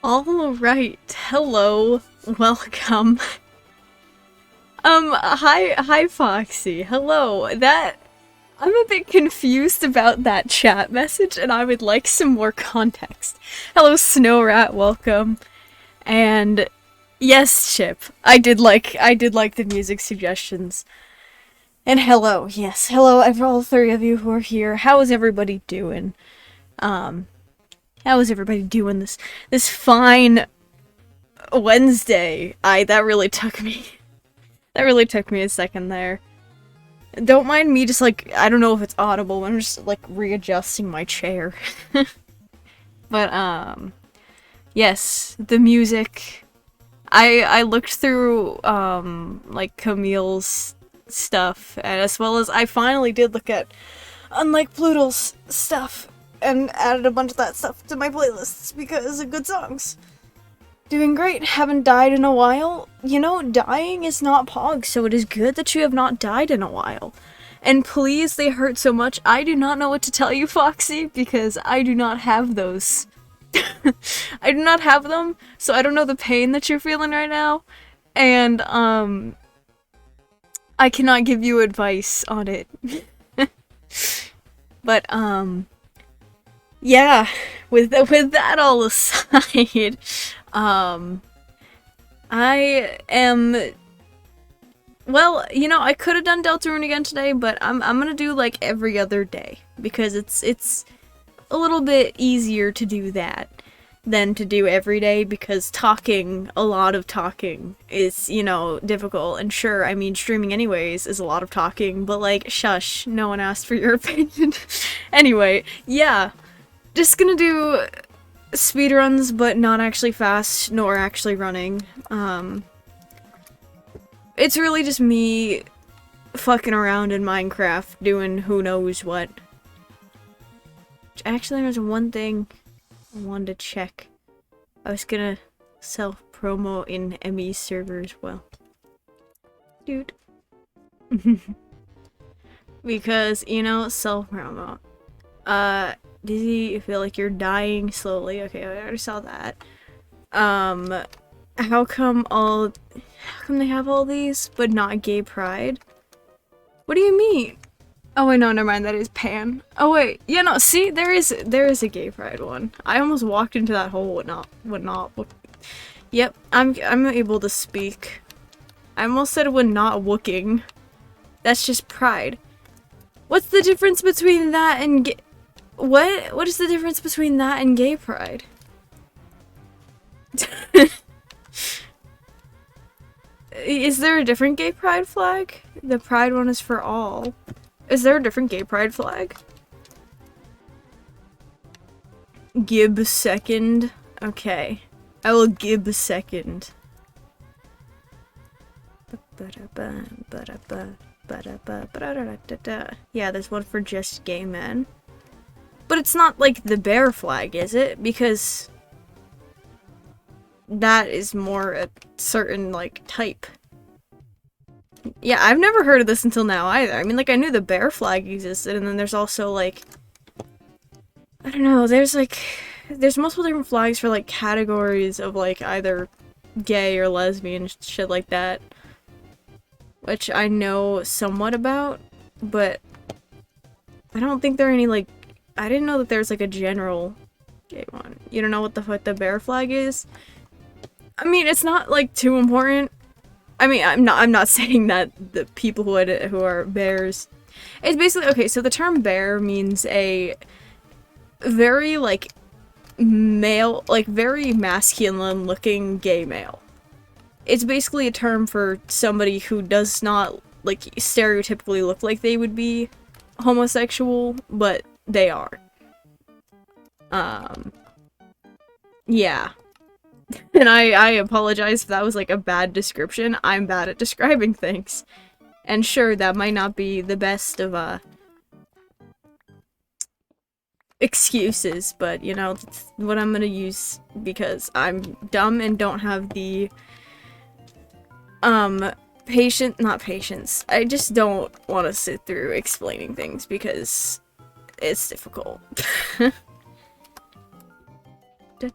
Alright, hello, welcome. Hi Foxy, hello. I'm a bit confused about that chat message and I would like some more context. Hello Snow Rat, welcome. And yes, Chip, I did like the music suggestions. And hello, yes, hello all three of you who are here. How is everybody doing? How is everybody doing this fine Wednesday? That really took me. That really took me a second there. Don't mind me just like, I don't know if it's audible, I'm just like readjusting my chair. But yes, the music. I looked through like Camille's stuff, and as well as I finally did look at Unlike Pluto's stuff and added a bunch of that stuff to my playlists because of good songs. Doing great, haven't died in a while. You know, dying is not Pog, so it is good that you have not died in a while. And please, they hurt so much. I do not know what to tell you, Foxy, because I do not have those. I do not have them, so I don't know the pain that you're feeling right now. And, I cannot give you advice on it. But, yeah, with that all aside, I am, well, you know, I could have done Deltarune again today, but I'm gonna do like every other day, because it's a little bit easier to do that than to do every day, because a lot of talking is, you know, difficult. And sure, I mean, streaming anyways is a lot of talking, but like, shush, no one asked for your opinion. Anyway, yeah, just gonna do speedruns, but not actually fast, nor actually running. It's really just me fucking around in Minecraft, doing who knows what. Actually, there's one thing I wanted to check. I was gonna self-promo in ME servers, well. Dude. Because, you know, self-promo. Dizzy, you feel like you're dying slowly. Okay, I already saw that. How come they have all these, but not gay pride? What do you mean? Oh wait, no, never mind, that is Pan. Oh wait, yeah, no, see, there is a gay pride one. I almost walked into that hole, Yep, I'm able to speak. I almost said when not wooking. That's just pride. What's the difference between that and What is the difference between that and gay pride? Is there a different gay pride flag? The pride one is for all. Is there a different gay pride flag? Gib second. Okay. I will gib second. Yeah, there's one for just gay men. But it's not like the bear flag, is it? Because that is more a certain, like, type. Yeah, I've never heard of this until now either. I mean, like, I knew the bear flag existed, and then there's also, like, I don't know, there's multiple different flags for, like, categories of, like, either gay or lesbian, shit like that. Which I know somewhat about, but I don't think there are any, like, I didn't know that there's like a general gay one. You don't know what the fuck the bear flag is? I mean, it's not like too important. I mean, I'm not saying that the people who are bears. It's basically, okay, so the term bear means a very like male, like very masculine looking gay male. It's basically a term for somebody who does not like stereotypically look like they would be homosexual, but they are. Yeah. And I apologize if that was like a bad description. I'm bad at describing things. And sure, that might not be the best of, excuses, but you know, that's what I'm gonna use because I'm dumb and don't have the, not patience. I just don't want to sit through explaining things because it's difficult. It's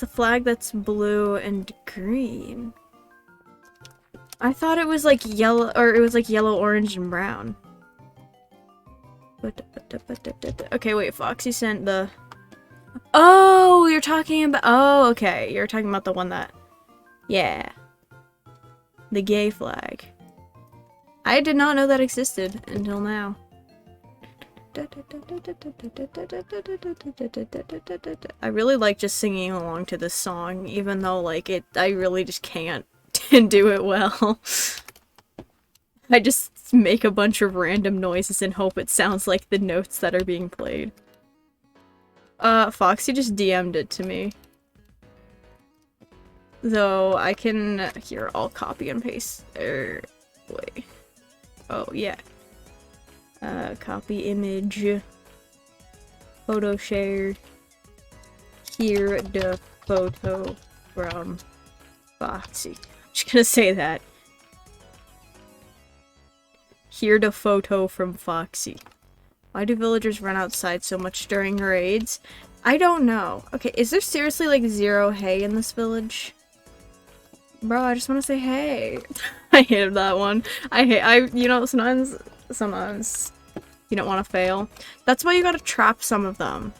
the flag that's blue and green. I thought it was like yellow, or it was like yellow, orange, and brown. Okay, wait, Foxy sent the... Oh, you're talking about... Oh, okay, you're talking about the one that... Yeah. The gay flag. I did not know that existed until now. I really like just singing along to this song, even though, like, I really just can't do it well. I just make a bunch of random noises and hope it sounds like the notes that are being played. Foxy just DM'd it to me. Though I can... Here, I'll copy and paste. Wait. Oh, yeah. Copy image. Photo share. Here the photo from Foxy. I'm just gonna say that. Here the photo from Foxy. Why do villagers run outside so much during raids? I don't know. Okay, is there seriously like 0 hay in this village? Bro, I just want to say hey. I hated that one. You know, sometimes you don't want to fail. That's why you gotta trap some of them.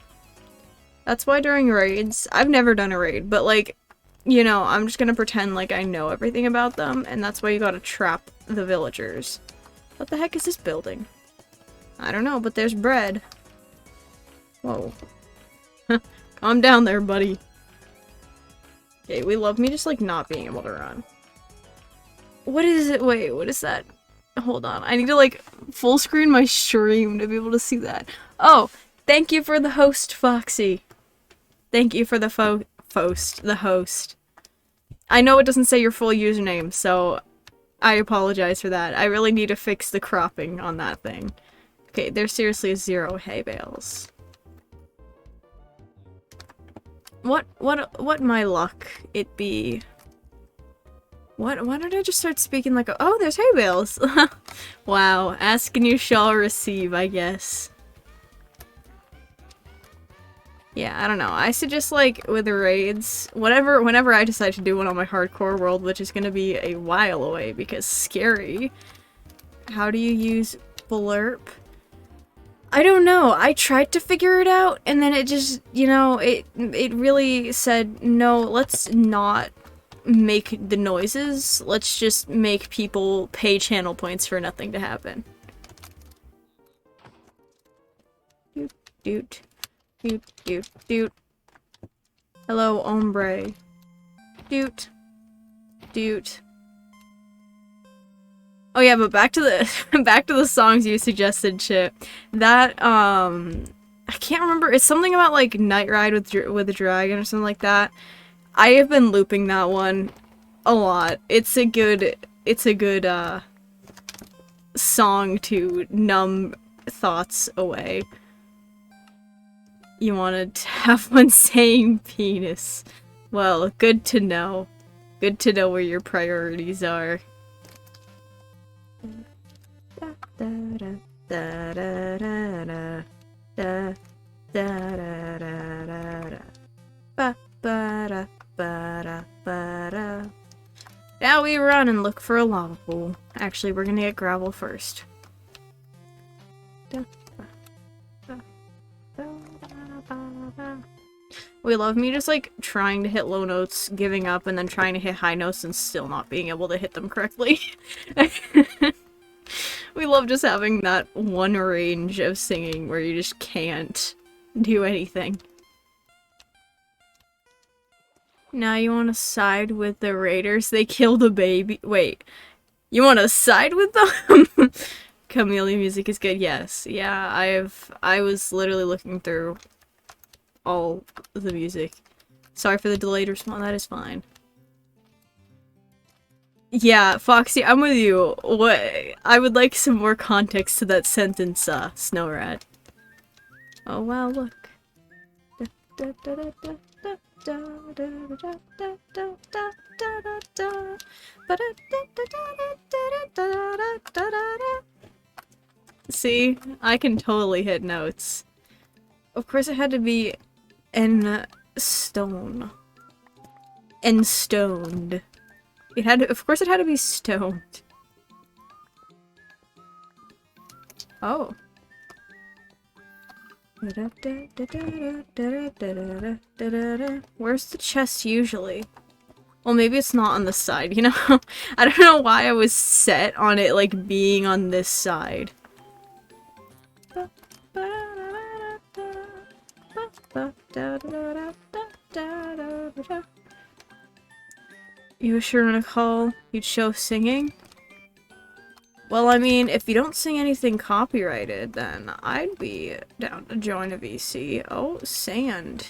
That's why during raids, I've never done a raid, but like, you know, I'm just gonna pretend like I know everything about them, and that's why you gotta trap the villagers. What the heck is this building? I don't know, but there's bread. Whoa. Calm down there, buddy. Okay, we love me just like not being able to run. What is it? Wait, what is that? Hold on, I need to like full screen my stream to be able to see that. Oh, thank you for the host, Foxy. Thank you for the host. I know it doesn't say your full username, so I apologize for that. I really need to fix the cropping on that thing. Okay, there's seriously 0 hay bales. What my luck it be? Why did I just start speaking like oh, there's hay bales! Wow, ask and you shall receive, I guess. Yeah, I don't know. I suggest like with the raids, whenever I decide to do one on my hardcore world, which is gonna be a while away because scary. How do you use blurp? I don't know. I tried to figure it out and then it just, you know, it really said, no, let's not make the noises. Let's just make people pay channel points for nothing to happen. Doot, doot. Doot, doot, doot. Hello, ombre. Doot. Doot. Oh yeah, but back to the songs you suggested, Chip. That I can't remember. It's something about like Night Ride with a Dragon or something like that. I have been looping that one a lot. It's a good song to numb thoughts away. You wanted to have one saying penis. Well, good to know. Good to know where your priorities are. Now we run and look for a lava pool. Actually, we're gonna get gravel first. We love me just like trying to hit low notes, giving up, and then trying to hit high notes and still not being able to hit them correctly. We love just having that one range of singing where you just can't do anything. Now you want to side with the raiders? They killed a baby. Wait, you want to side with them? Chameleon music is good. Yes, yeah. I was literally looking through all the music. Sorry for the delayed response. That is fine. Yeah, Foxy, I'm with you. What? I would like some more context to that sentence, Snowrat. Oh wow, look. See? I can totally hit notes. Of course it had to be en stone. Enstoned. It had to, of course it had to be stoned. Oh. Where's the chest usually? Well, maybe it's not on the side, you know? I don't know why I was set on it, like, being on this side. You sure, Nicole? You'd show singing? Well, I mean, if you don't sing anything copyrighted, then I'd be down to join a VC. Oh, sand.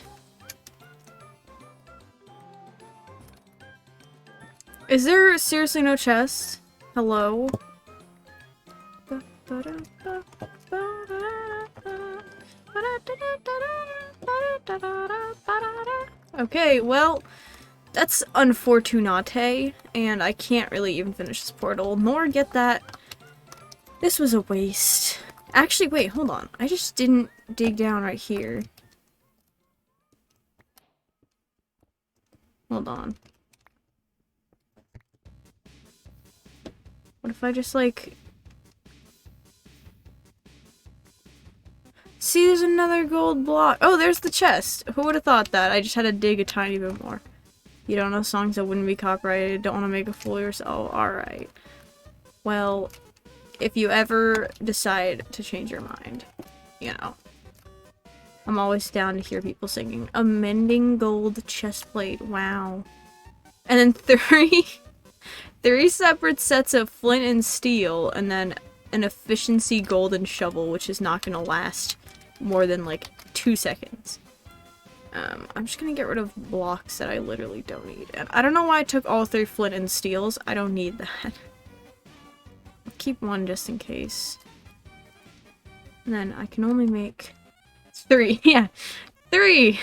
Is there seriously no chest? Hello? Okay, well, that's unfortunate, and I can't really even finish this portal, nor get that. This was a waste. Actually, wait, hold on. I just didn't dig down right here. Hold on. What if I just, like... See, there's another gold block. Oh, there's the chest. Who would have thought that? I just had to dig a tiny bit more. You don't know songs that wouldn't be copyrighted. Don't want to make a fool of yourself. Oh, alright. Well, if you ever decide to change your mind, you know. I'm always down to hear people singing. A mending gold chest plate. Wow. And then three separate sets of flint and steel, and then an efficiency golden shovel, which is not gonna last more than like 2 seconds. I'm just gonna get rid of blocks that I literally don't need. And I don't know why I took all 3 flint and steels. I don't need that. I'll keep one just in case. And then I can only make 3. Yeah, 3!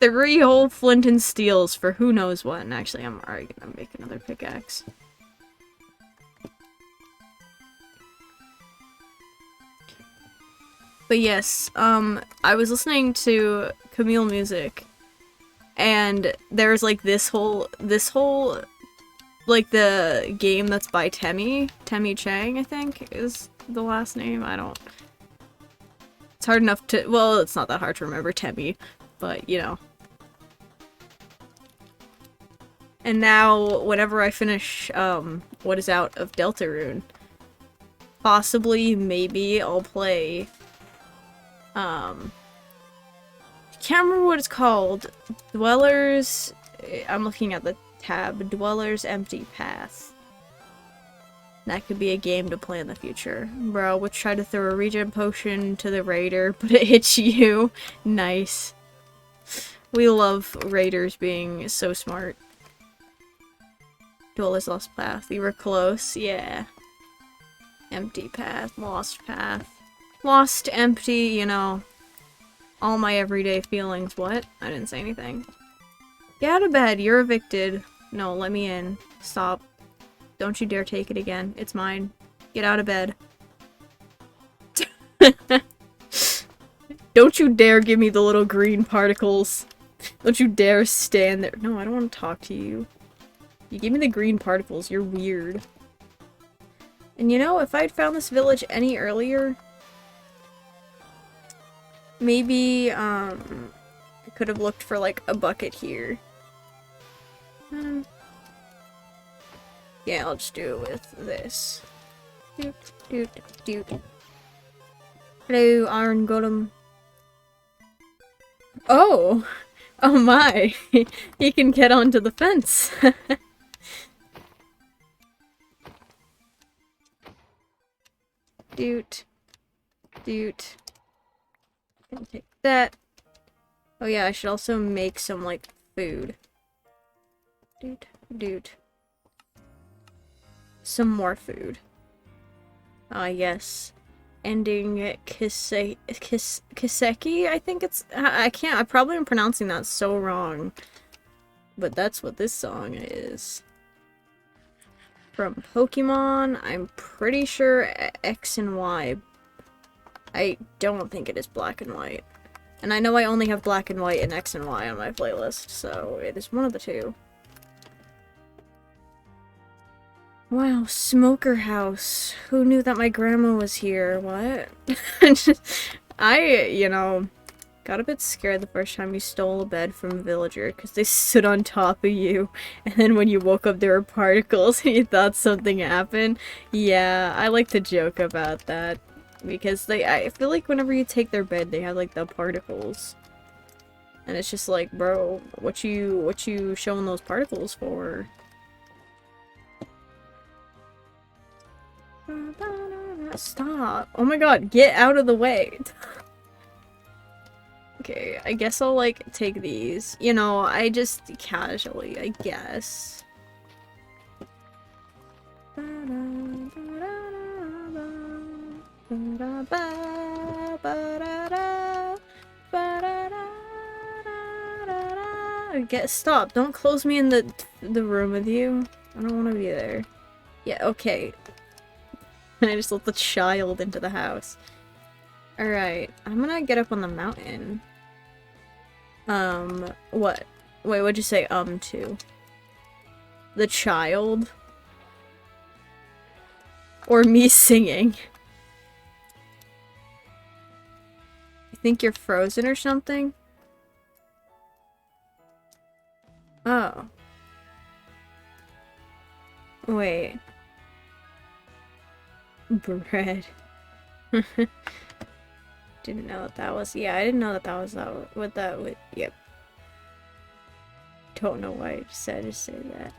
3 whole flint and steels for who knows what. And actually, I'm already gonna make another pickaxe. But yes, I was listening to Camille music, and there's like this whole, like the game that's by Temmie Chang, I think, is the last name. It's hard enough to, well, it's not that hard to remember Temmie, but you know. And now, whenever I finish, what is out of Deltarune, possibly, maybe, I'll play, I can't remember what it's called. Dwellers, I'm looking at the tab, Dwellers Empty Path. That could be a game to play in the future. Bro, we tried to throw a regen potion to the raider, but it hits you. Nice. We love raiders being so smart. Dwellers Lost Path. You were close, yeah. Empty path, lost path. Lost, empty, you know. All my everyday feelings. What? I didn't say anything. Get out of bed, you're evicted. No, let me in. Stop. Don't you dare take it again. It's mine. Get out of bed. Don't you dare give me the little green particles. Don't you dare stand there. No, I don't want to talk to you. You gave me the green particles. You're weird. And you know, if I'd found this village any earlier, maybe, I could have looked for, like, a bucket here. Yeah, I'll just do it with this. Doot, doot, doot. Hello, Iron Golem. Oh! Oh my! He can get onto the fence! Doot. Doot. Can take that. Oh yeah, I should also make some, like, food. Doot. Doot. Some more food. Ah, yes. Ending Kiseki, I think it's, I probably am pronouncing that so wrong. But that's what this song is. from Pokemon. I'm pretty sure X and Y. I don't think it is black and white. And I know I only have black and white and X and Y on my playlist, so it is one of the two. Wow, Smoker House. Who knew that my grandma was here? What? You know, got a bit scared the first time you stole a bed from a villager because they stood on top of you, and then when you woke up there were particles and you thought something happened. Yeah, I like to joke about that because I feel like whenever you take their bed they have like the particles. And it's just like, bro, what you showing those particles for? Stop. Oh my god, get out of the way. Okay, I guess I'll, like, take these. You know, I just casually, I guess. Stop. Don't close me in the room with you. I don't want to be there. Yeah, okay. I just let the child into the house. Alright, I'm gonna get up on the mountain. What? Wait, what'd you say, to? The child? Or me singing? You think you're frozen or something? Oh. Wait. Bread. Didn't know what that was. Yeah, I didn't know that was what that would. Yep. Don't know why I just said that.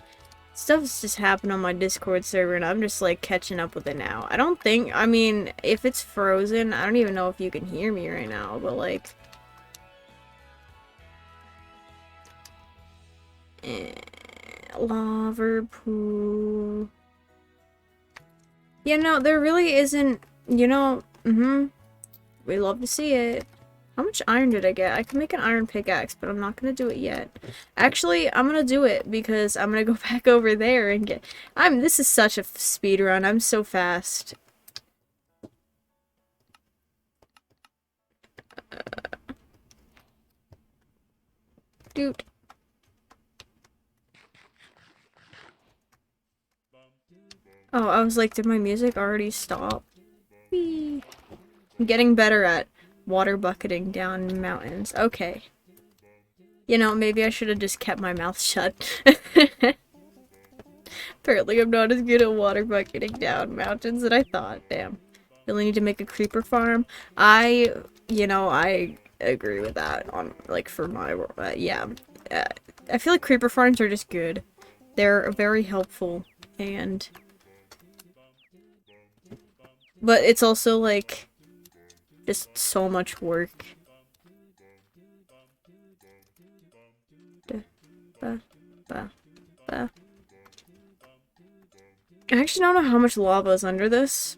Stuff's just happened on my Discord server and I'm just like catching up with it now. I mean, if it's frozen, I don't even know if you can hear me right now, but like... lava pool... You know, there really isn't, you know, we love to see it. How much iron did I get? I can make an iron pickaxe, but I'm not gonna do it yet. Actually, I'm gonna do it because I'm gonna go back over there and get... this is such a speed run. I'm so fast. Dude. Oh, I was like, did my music already stop? Whee. I'm getting better at water bucketing down mountains. Okay. You know, maybe I should have just kept my mouth shut. Apparently I'm not as good at water bucketing down mountains as I thought. Damn. Really need to make a creeper farm. I agree with that on, like, for my, yeah. I feel like creeper farms are just good. They're very helpful, and... But it's also, like, just so much work. I actually don't know how much lava is under this.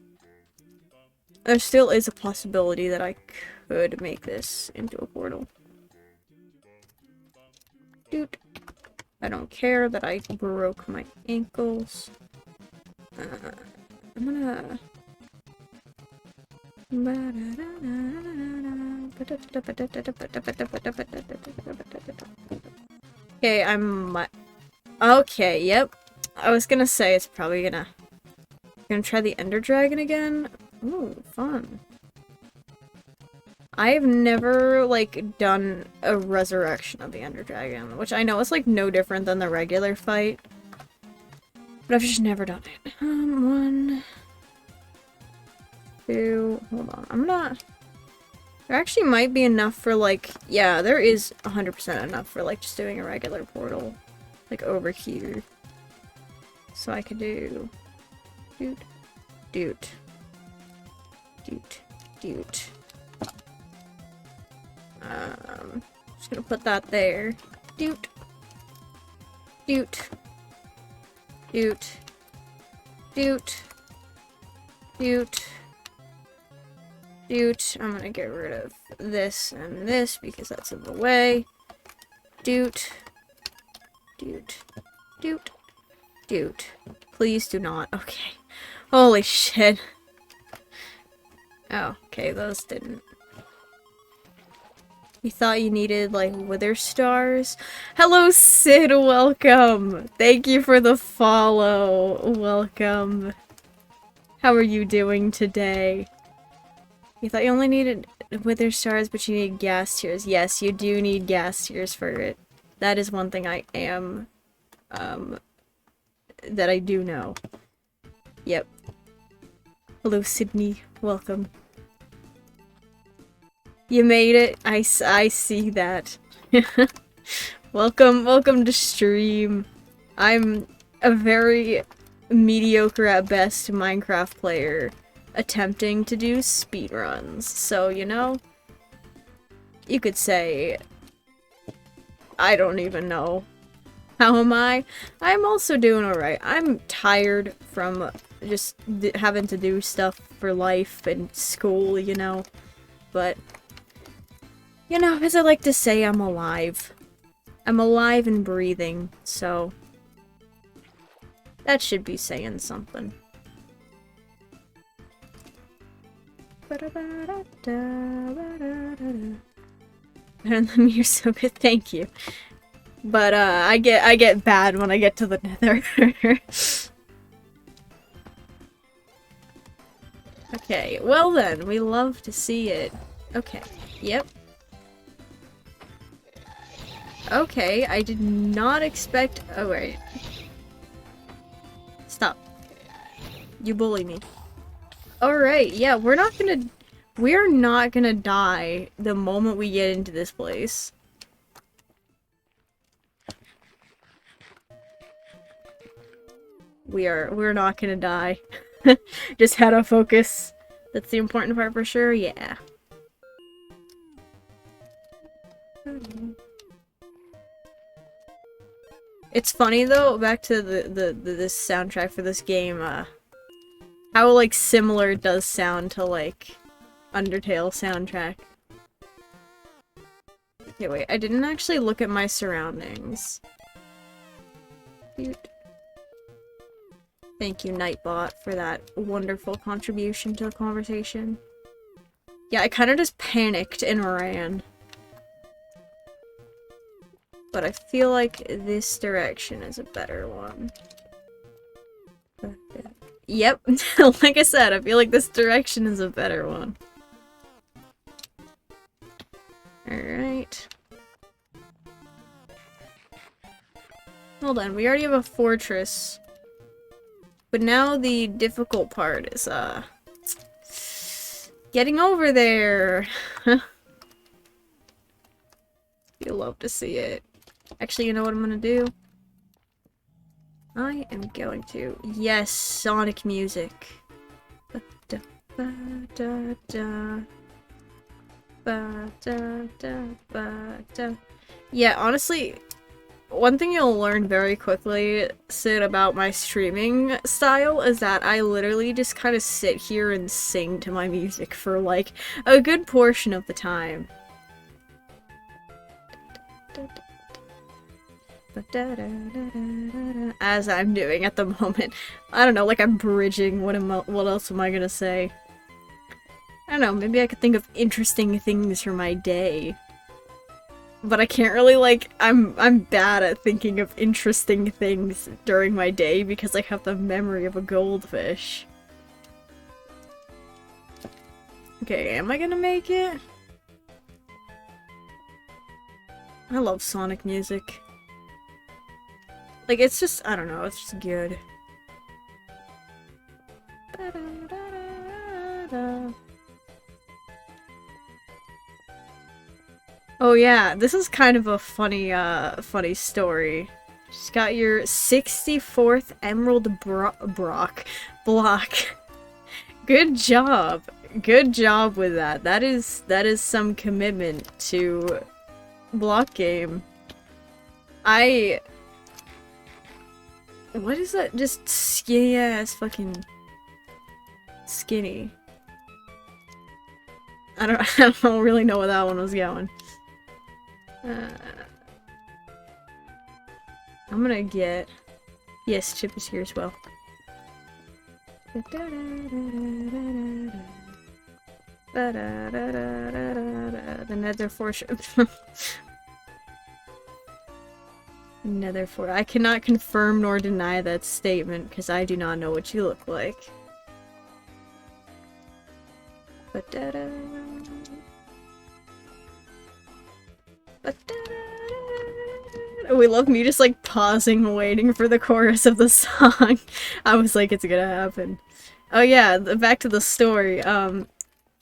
There still is a possibility that I could make this into a portal. Dude. I don't care that I broke my ankles. I'm gonna... Okay, okay, yep. I was gonna say it's probably gonna try the Ender Dragon again. Ooh, fun. I have never, like, done a resurrection of the Ender Dragon, which I know is, like, no different than the regular fight. But I've just never done it. 1, 2, hold on, there actually might be enough for, like, yeah, there is 100% enough for, like, just doing a regular portal, like, over here. So I could do, doot. Just gonna put that there. Doot. I'm gonna get rid of this and this because that's in the way. Doot. Dude, please do not. Okay. Holy shit. Oh, okay, those didn't. You thought you needed, like, wither stars? Hello, Sid, welcome! Thank you for the follow. Welcome. How are you doing today? You thought you only needed wither stars, but you need gas tears. Yes, you do need gas tears for it. That is one thing I am, that I do know. Yep. Hello, Sydney. Welcome. You made it. I see that. Welcome to stream. I'm a very mediocre at best Minecraft player attempting to do speedruns. So, you know, you could say I don't even know. How am I? I'm also doing alright. I'm tired from just having to do stuff for life and school, you know. But you know, as I like to say, I'm alive. I'm alive and breathing, so that should be saying something. And the mirror's so good, thank you. But I get bad when I get to the nether. Okay, well then, we love to see it. Okay, yep. Okay, I did not expect- oh wait. Stop. You bully me. Alright, yeah, we're not gonna die the moment we get into this place. We're not gonna die. Just had to focus. That's the important part for sure, yeah. It's funny though, back to this soundtrack for this game, how like similar it does sound to like Undertale soundtrack. Okay, wait, I didn't actually look at my surroundings. Dude. Thank you, Nightbot, for that wonderful contribution to the conversation. Yeah, I kind of just panicked and ran. But I feel like this direction is a better one. Yep, like I said, I feel like this direction is a better one. Alright. Hold on, we already have a fortress. But now the difficult part is, getting over there! You'll love to see it. Actually, you know what I'm gonna do? I am going to... Yes, Sonic music. Yeah, honestly, one thing you'll learn very quickly, Sid, about my streaming style is that I literally just kind of sit here and sing to my music for, like, a good portion of the time. As I'm doing at the moment. I don't know, like I'm bridging. What else am I gonna say? I don't know, maybe I could think of interesting things for my day. But I can't really, like, I'm bad at thinking of interesting things during my day because I have the memory of a goldfish. Okay, am I gonna make it? I love Sonic music. Like, it's just, I don't know, it's just good. Oh yeah, this is kind of a funny, funny story. Just got your 64th Emerald block. Good job. Good job with that. That is some commitment to block game. What is that? Just skinny ass fucking skinny. I don't really know where that one was going. I'm gonna get Yes, Chip is here as well. The nether fortune. Nether for I cannot confirm nor deny that statement because I do not know what you look like. We love me just like pausing waiting for the chorus of the song. I was like, it's gonna happen. Oh yeah, back to the story.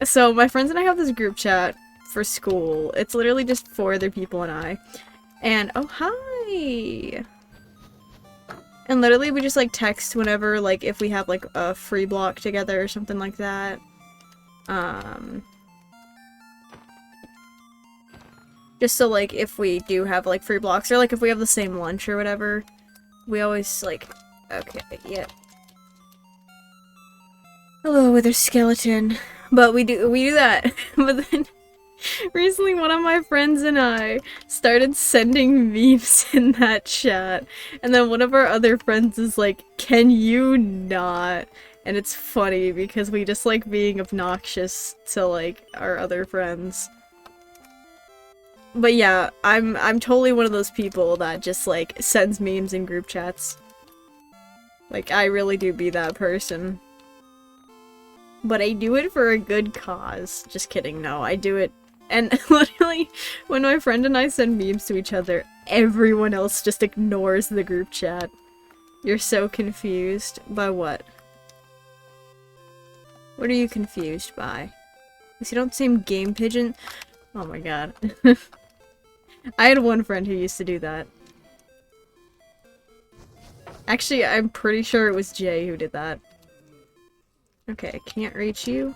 So my friends and I have this group chat for school. It's literally just 4 other people and I. And oh hi! And literally we just like text whenever, like if we have like a free block together or something like that. Just so like if we do have like free blocks or like if we have the same lunch or whatever, we always like, okay, yeah. Hello, wither skeleton. But we do that. But then recently one of my friends and I started sending memes in that chat. And then one of our other friends is like, can you not? And it's funny because we just like being obnoxious to like our other friends. But yeah, I'm totally one of those people that just like sends memes in group chats. Like I really do be that person. But I do it for a good cause. Just kidding, no, I do it. And literally, when my friend and I send memes to each other, everyone else just ignores the group chat. You're so confused. By what? What are you confused by? Because you don't seem game pigeon? Oh my god. I had one friend who used to do that. Actually, I'm pretty sure it was Jay who did that. Okay, I can't reach you.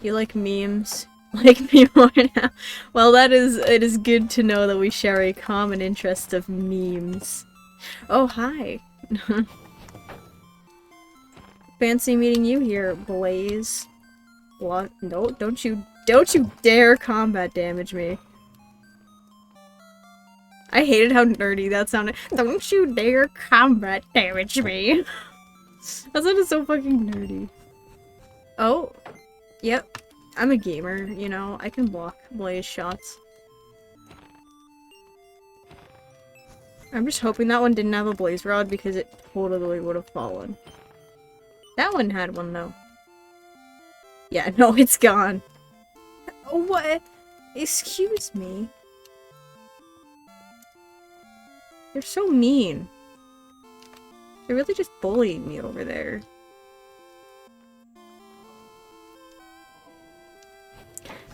You like memes? Like me more now? Well, it is good to know that we share a common interest of memes. Oh, hi! Fancy meeting you here, Blaze. What? No, don't you dare combat damage me. I hated how nerdy that sounded. Don't you dare combat damage me. That sounded so fucking nerdy. Oh. Yep. I'm a gamer, you know. I can block Blaze shots. I'm just hoping that one didn't have a blaze rod because it totally would have fallen. That one had one though. Yeah, no, it's gone. Oh, what? Excuse me. They're so mean. They're really just bullying me over there.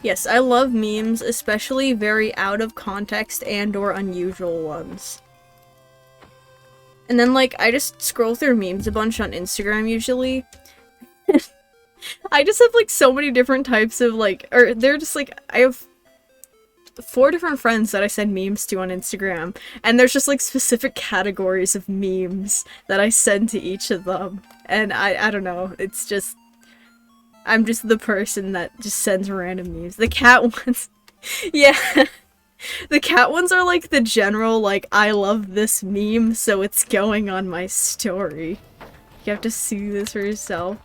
Yes, I love memes, especially very out of context and or unusual ones. And then, like, I just scroll through memes a bunch on Instagram usually. I just have, like, so many different types of, like, or they're just, like, I have 4 different friends that I send memes to on Instagram, and there's just, like, specific categories of memes that I send to each of them. And I don't know, it's just, I'm just the person that just sends random memes. The cat ones, yeah. The cat ones are, like, the general, like, I love this meme, so it's going on my story. You have to see this for yourself.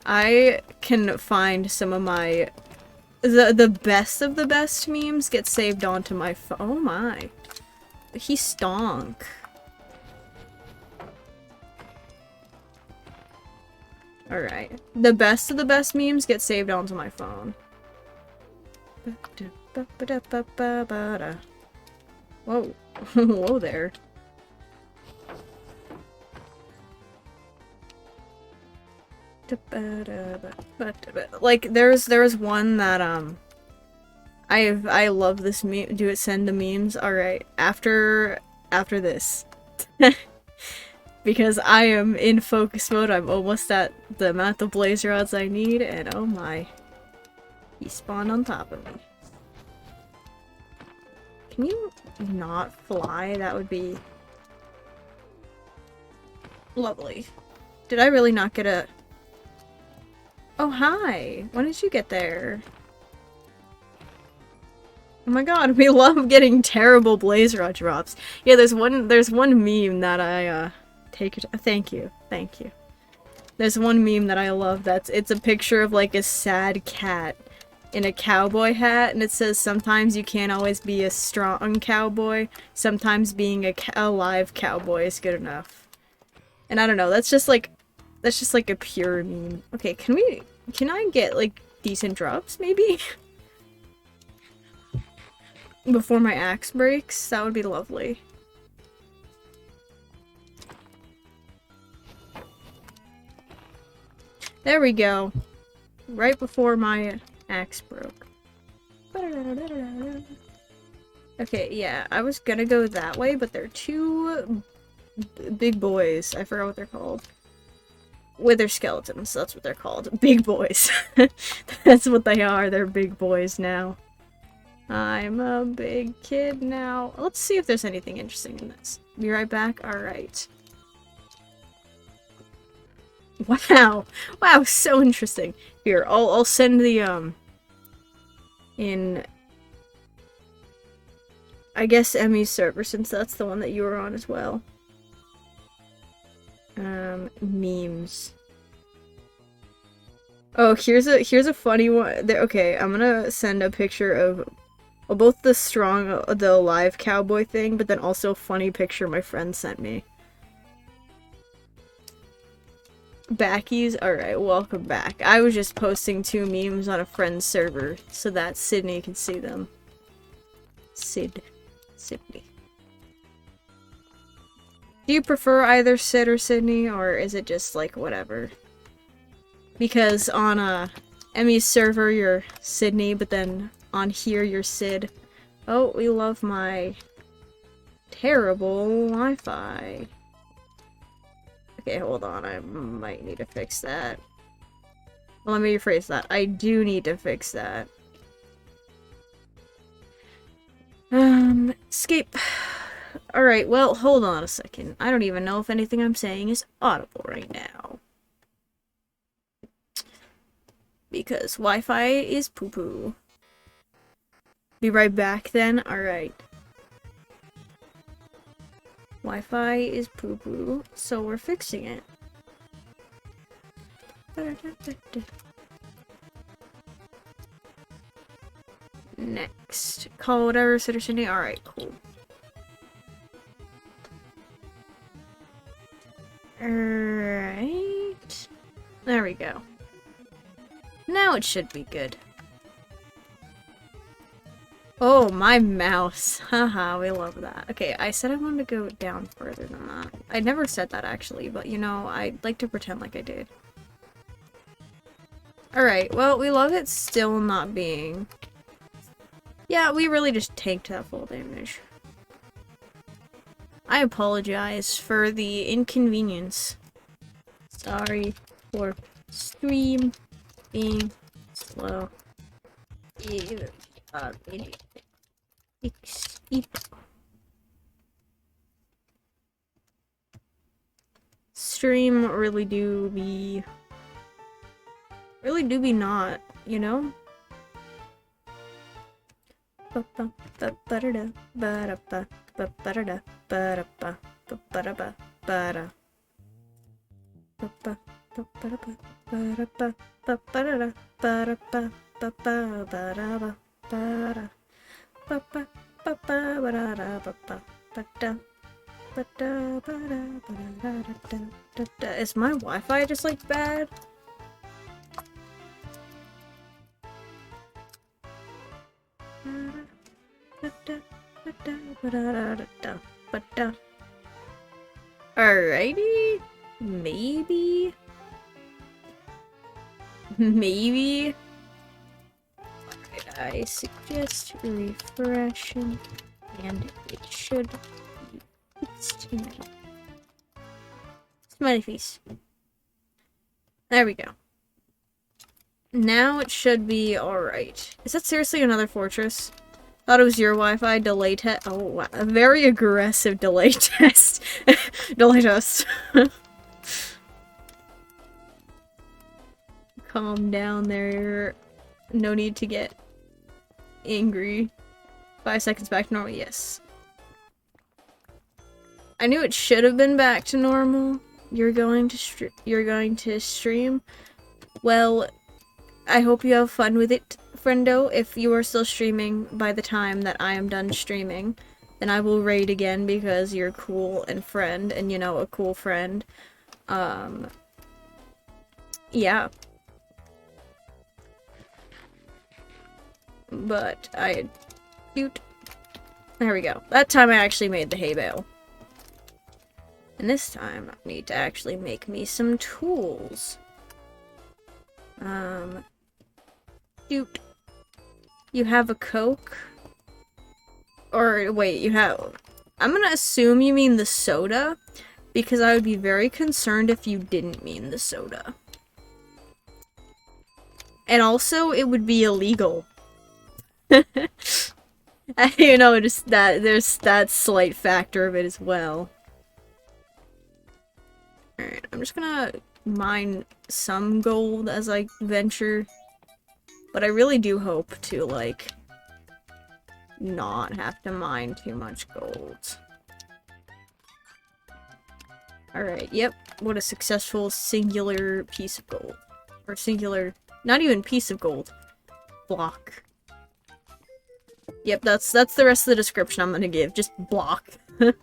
I can find some of my... The best of the best memes get saved onto my phone. Oh my. He stonk. Alright. The best of the best memes get saved onto my phone. Whoa. Whoa there. Like there's one that I love this meme. Do it send the memes. All right, after this, because I am in focus mode. I'm almost at the amount of blaze rods I need, and oh my, he spawned on top of me. Can you not fly? That would be lovely. Did I really not get a... Oh, hi! When did you get there? Oh my god, we love getting terrible blaze rod drops. Yeah, there's one meme that I take it. Thank you. Thank you. There's one meme that I love it's a picture of like a sad cat in a cowboy hat, and it says sometimes you can't always be a strong cowboy, sometimes being a live cowboy is good enough. And I don't know, that's just like a pure meme. Okay, can I get like decent drops maybe? Before my axe breaks? That would be lovely. There we go. Right before my axe broke. Okay, yeah, I was gonna go that way, but they're two big boys. I forgot what they're called. Wither skeletons, that's what they're called. Big boys. That's what they are, they're big boys now. I'm a big kid now. Let's see if there's anything interesting in this. Be right back. Alright. Wow. Wow, so interesting. Here, I'll send the, in, I guess, Emmy's server, since that's the one that you were on as well. Memes. Oh, here's a funny one. There, okay, I'm gonna send a picture of both the live cowboy thing, but then also a funny picture my friend sent me. Backies? Alright, welcome back. I was just posting two memes on a friend's server so that Sydney can see them. Sydney. Do you prefer either Sid or Sydney, or is it just like whatever? Because on Emmy's server you're Sydney, but then on here you're Sid. Oh, we love my terrible Wi-Fi. Okay, hold on, I might need to fix that. Well, let me rephrase that. I do need to fix that. Escape. Alright, well, hold on a second. I don't even know if anything I'm saying is audible right now. Because Wi-Fi is poo-poo. Be right back then? Alright. Wi-Fi is poo-poo, so we're fixing it. Next. Call whatever, Sid or Sydney. Alright, cool. Alright. There we go. Now it should be good. Oh, my mouse. Haha, we love that. Okay, I said I wanted to go down further than that. I never said that actually, but you know, I'd like to pretend like I did. Alright, well, we love it still not being... Yeah, we really just tanked that full damage. I apologize for the inconvenience. Sorry for stream being slow. Stream really do be not, you know? Is my Wi-Fi just like bad? Alrighty, maybe. Maybe. Alright, I suggest refreshing, and it should be fixed now. Smiley face. There we go. Now it should be alright. Is that seriously another fortress? Thought it was your Wi-Fi delay test. Oh, wow. A very aggressive delay test. Delay test. Calm down there. No need to get angry. 5 seconds back to normal, yes. I knew it should have been back to normal. You're going to stream. Well, I hope you have fun with it, friendo. If you are still streaming by the time that I am done streaming, then I will raid again because you're cool and friend, and you know, a cool friend. Yeah. But cute. There we go. That time I actually made the hay bale. And this time I need to actually make me some tools. Cute. You have a Coke? Or, wait, you have... I'm gonna assume you mean the soda, because I would be very concerned if you didn't mean the soda. And also, it would be illegal. You know, just that, there's that slight factor of it as well. Alright, I'm just gonna mine some gold as I venture. But I really do hope to, like, not have to mine too much gold. Alright, yep. What a successful singular piece of gold. Or singular, not even piece of gold. Block. Yep, that's the rest of the description I'm gonna give. Just block. The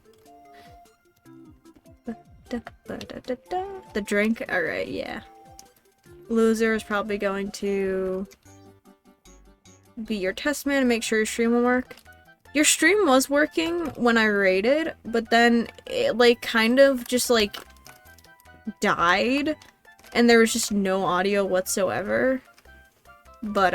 drink? Alright, yeah. Loser is probably going to be your test man and make sure your stream will work. Your stream was working when I raided, but then it, like, kind of just, like, died, and there was just no audio whatsoever. But,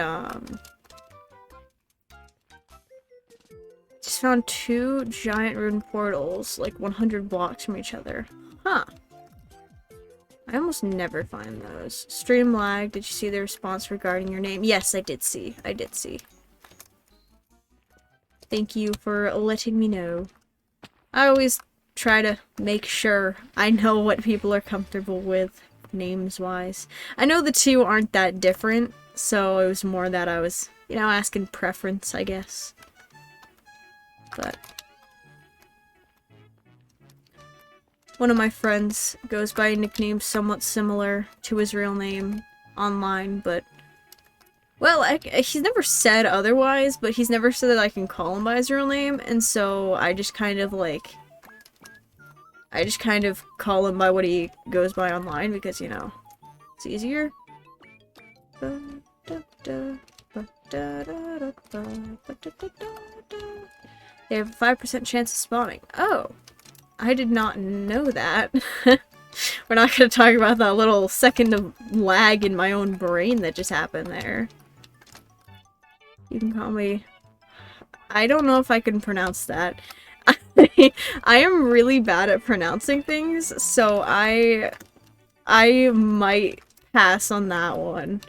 just found 2 giant rune portals, like 100 blocks from each other. Huh. I almost never find those. Stream lag. Did you see the response regarding your name? Yes, I did see. I did see. Thank you for letting me know. I always try to make sure I know what people are comfortable with, names-wise. I know the two aren't that different, so it was more that I was, you know, asking preference, I guess. But one of my friends goes by a nickname somewhat similar to his real name online, but... Well, he's never said otherwise, but he's never said that I can call him by his real name, and so I just kind of, like... I just kind of call him by what he goes by online, because, you know, it's easier. They have a 5% chance of spawning. Oh! I did not know that. We're not going to talk about that little second of lag in my own brain that just happened there. You can call me... I don't know if I can pronounce that. I am really bad at pronouncing things, so I might pass on that one.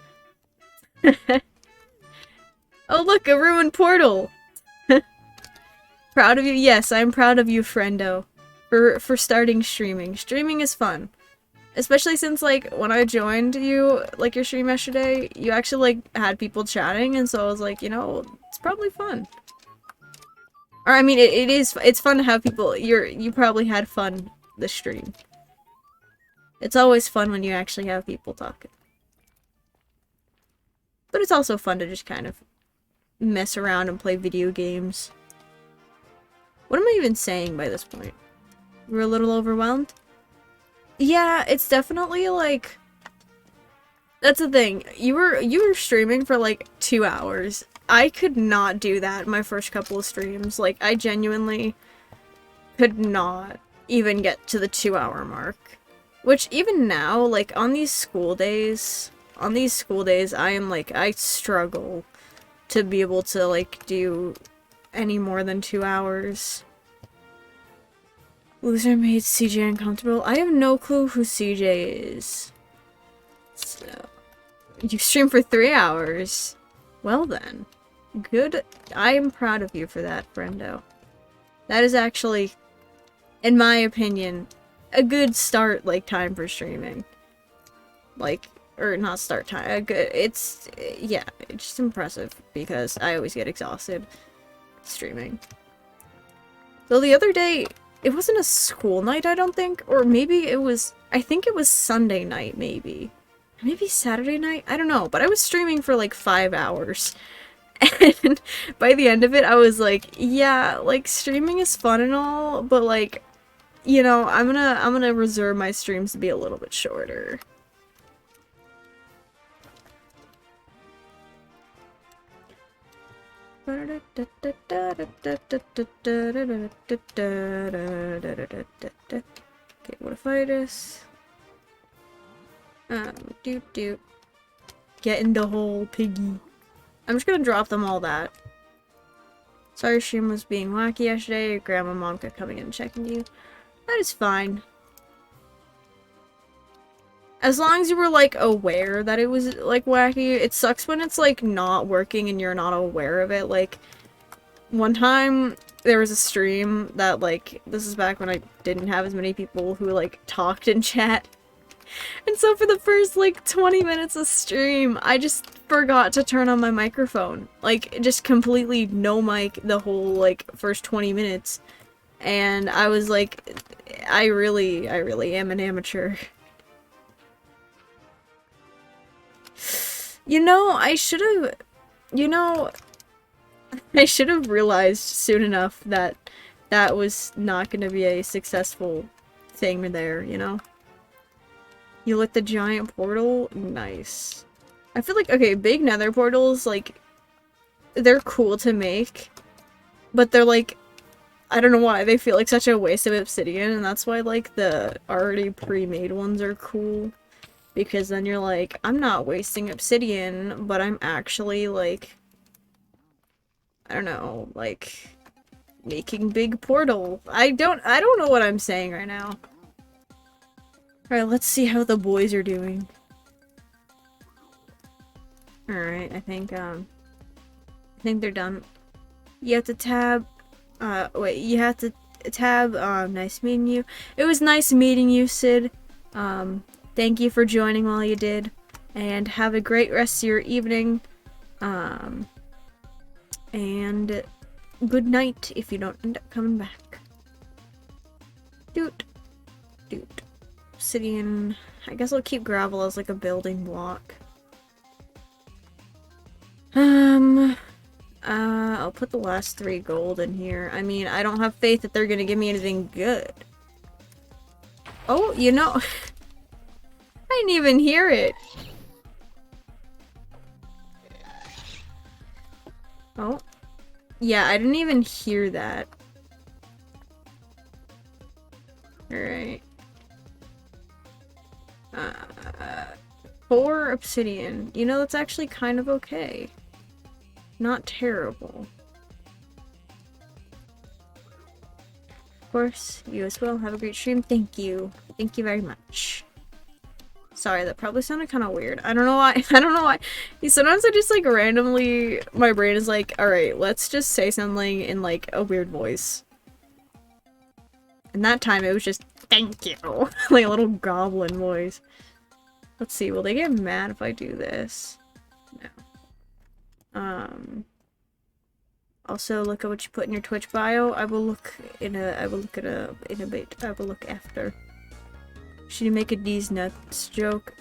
Oh look, a ruined portal! Proud of you? Yes, I'm proud of you, friendo. For starting streaming. Streaming is fun. Especially since, like, when I joined you, like, your stream yesterday, you actually, like, had people chatting, and so I was like, you know, it's probably fun. Or, I mean, it's fun to have people, you probably had fun this stream. It's always fun when you actually have people talking. But it's also fun to just kind of mess around and play video games. What am I even saying by this point? We're a little overwhelmed? Yeah, it's definitely like... That's the thing. You were streaming for like 2 hours. I could not do that my first couple of streams. Like, I genuinely could not even get to the 2-hour mark. Which even now, like, on these school days, I am like, I struggle to be able to, like, do any more than 2 hours. Loser made CJ uncomfortable. I have no clue who CJ is. So, you stream for 3 hours. Well then. Good. I am proud of you for that, friendo. That is actually, in my opinion, a good start, like, time for streaming. Like, or not start time. Yeah, it's just impressive because I always get exhausted. streaming. Though the other day, it wasn't a school night, I don't think. Or maybe it was... I think it was Sunday night, maybe. Maybe Saturday night? I don't know. But I was streaming for like 5 hours. And by the end of it, I was like, yeah, like, streaming is fun and all, but like, you know, I'm gonna reserve my streams to be a little bit shorter. Okay, what if I just... doot. Get in the hole, piggy. I'm just gonna drop them all that. Sorry stream was being wacky yesterday. Your grandma and mom kept coming in and checking you. That is fine. As long as you were, like, aware that it was, like, wacky. It sucks when it's, like, not working and you're not aware of it. Like, one time, there was a stream that, like, this is back when I didn't have as many people who, like, talked in chat. And so for the first, like, 20 minutes of stream, I just forgot to turn on my microphone. Like, just completely no mic the whole, like, first 20 minutes. And I was like, I really am an amateur. You know, I should have realized soon enough that that was not going to be a successful thing there, you know? You lit the giant portal? Nice. I feel like, okay, big nether portals, like, they're cool to make, but they're like, I don't know why, they feel like such a waste of obsidian, and that's why, like, the already pre-made ones are cool. Because then you're like, I'm not wasting obsidian, but I'm actually, like, I don't know, like, making big portal. I don't know what I'm saying right now. Alright, let's see how the boys are doing. Alright, I think they're done. You have to tab, you have to tab, nice meeting you. It was nice meeting you, Sid. Thank you for joining while you did, and have a great rest of your evening, and good night if you don't end up coming back. Doot. Obsidian. I guess I'll keep gravel as like a building block. I'll put the last 3 gold in here. I mean, I don't have faith that they're gonna give me anything good. Oh, you know... I didn't even hear it. Oh. Yeah, I didn't even hear that. Alright. 4 obsidian. You know, that's actually kind of okay. Not terrible. Of course, you as well. Have a great stream. Thank you. Thank you very much. Sorry, that probably sounded kind of weird. I don't know why. I don't know why. Sometimes I just, like, randomly, my brain is like, alright, let's just say something in, like, a weird voice. And that time it was just, thank you. Like a little goblin voice. Let's see, will they get mad if I do this? No. Also, look at what you put in your Twitch bio. I will look in a bit. I will look after. Should you make a D's nuts joke?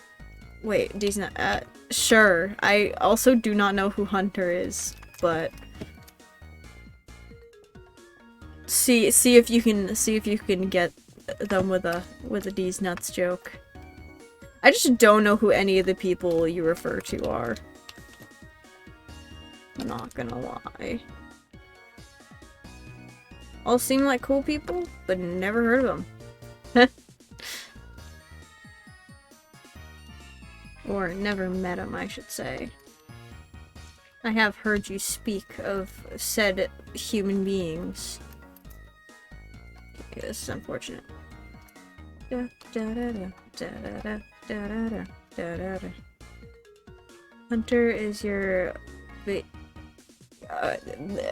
Wait, D's nut. Sure. I also do not know who Hunter is, but see if you can get them with a D's nuts joke. I just don't know who any of the people you refer to are. I'm not gonna lie. All seem like cool people, but never heard of them. Or never met him, I should say. I have heard you speak of said human beings. Yeah, this is unfortunate. Hunter is your...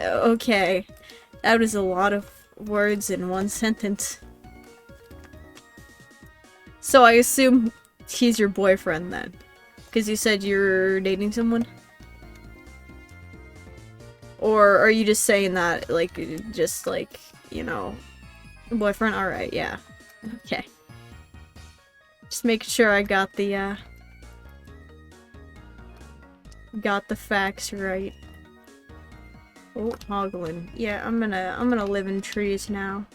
okay. That was a lot of words in one sentence. So I assume he's your boyfriend then. Because you said you're dating someone? Or are you just saying that, like, just, like, you know, boyfriend? Alright, yeah. Okay. Just making sure I got the facts right. Oh, hoglin. Yeah, I'm gonna live in trees now.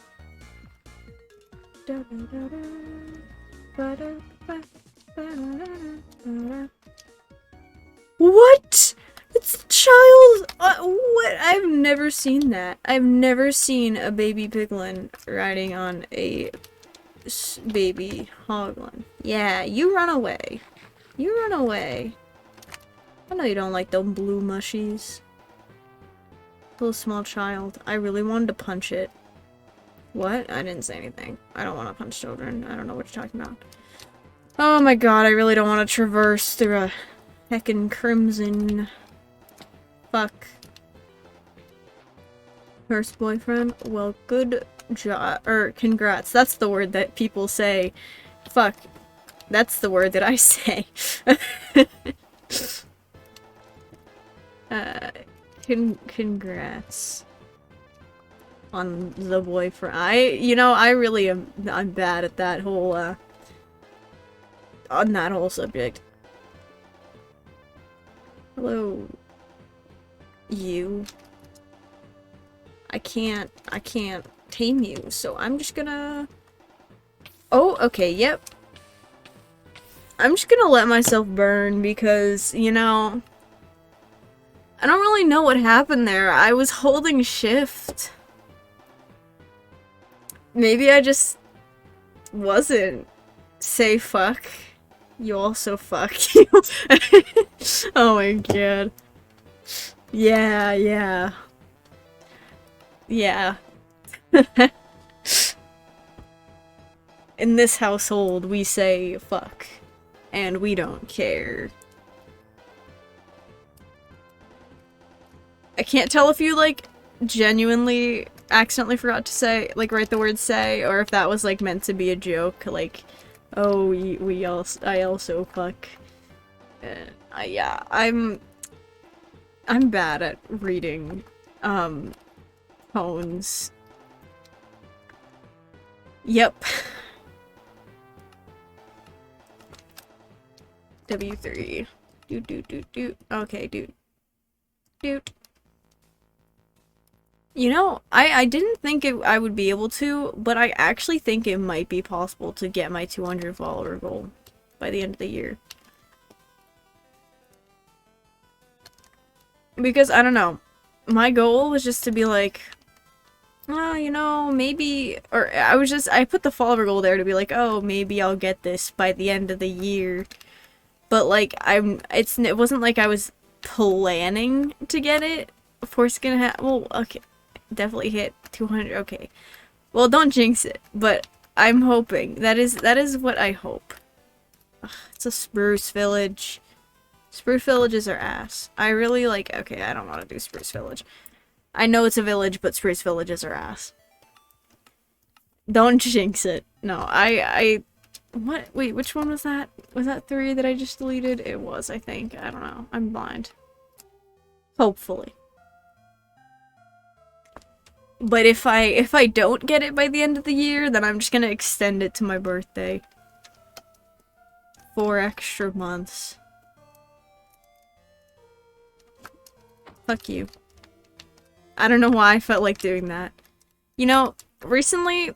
What? It's a child. What? I've never seen that. I've never seen a baby piglin riding on a baby hoglin. Yeah, you run away. You run away. I know you don't like them blue mushies. Little small child. I really wanted to punch it. What? I didn't say anything. I don't want to punch children. I don't know what you're talking about. Oh my god, I really don't want to traverse through a heckin' crimson. Fuck. First boyfriend? Well, good job. Or, congrats. That's the word that people say. Fuck. That's the word that I say. Congrats. On the boyfriend. I really I'm bad at that whole, on that whole subject. Hello. You. I can't tame you, so I'm just gonna... Oh, okay, yep. I'm just gonna let myself burn because, you know... I don't really know what happened there. I was holding shift. Maybe I just wasn't. Say fuck. You also fuck you. Oh my god. Yeah, yeah. Yeah. In this household, we say fuck. And we don't care. I can't tell if you, like, genuinely accidentally forgot to say, like, write the word say, or if that was, like, meant to be a joke, like, oh, I also fuck. Yeah, I'm bad at reading, tones. Yep. W3. Doot. Okay, dude. You know, I didn't think I would be able to, but I actually think it might be possible to get my 200 follower goal by the end of the year. Because, I don't know, my goal was just to be like, oh, you know, maybe, or I put the follower goal there to be like, oh, maybe I'll get this by the end of the year. But, like, it wasn't like I was planning to get it. Of course it's gonna happen. Well, okay. Definitely hit 200. Okay. Well, don't jinx it, but I'm hoping. That is what I hope. Ugh, it's a Spruce Village. Spruce Villages are ass. I really like... Okay, I don't want to do Spruce Village. I know it's a village, but Spruce Villages are ass. Don't jinx it. No, what? Wait, which one was that? Was that 3 that I just deleted? It was, I think. I don't know. I'm blind. Hopefully. But if I don't get it by the end of the year, then I'm just gonna extend it to my birthday. 4 extra months. Fuck you. I don't know why I felt like doing that. You know, recently,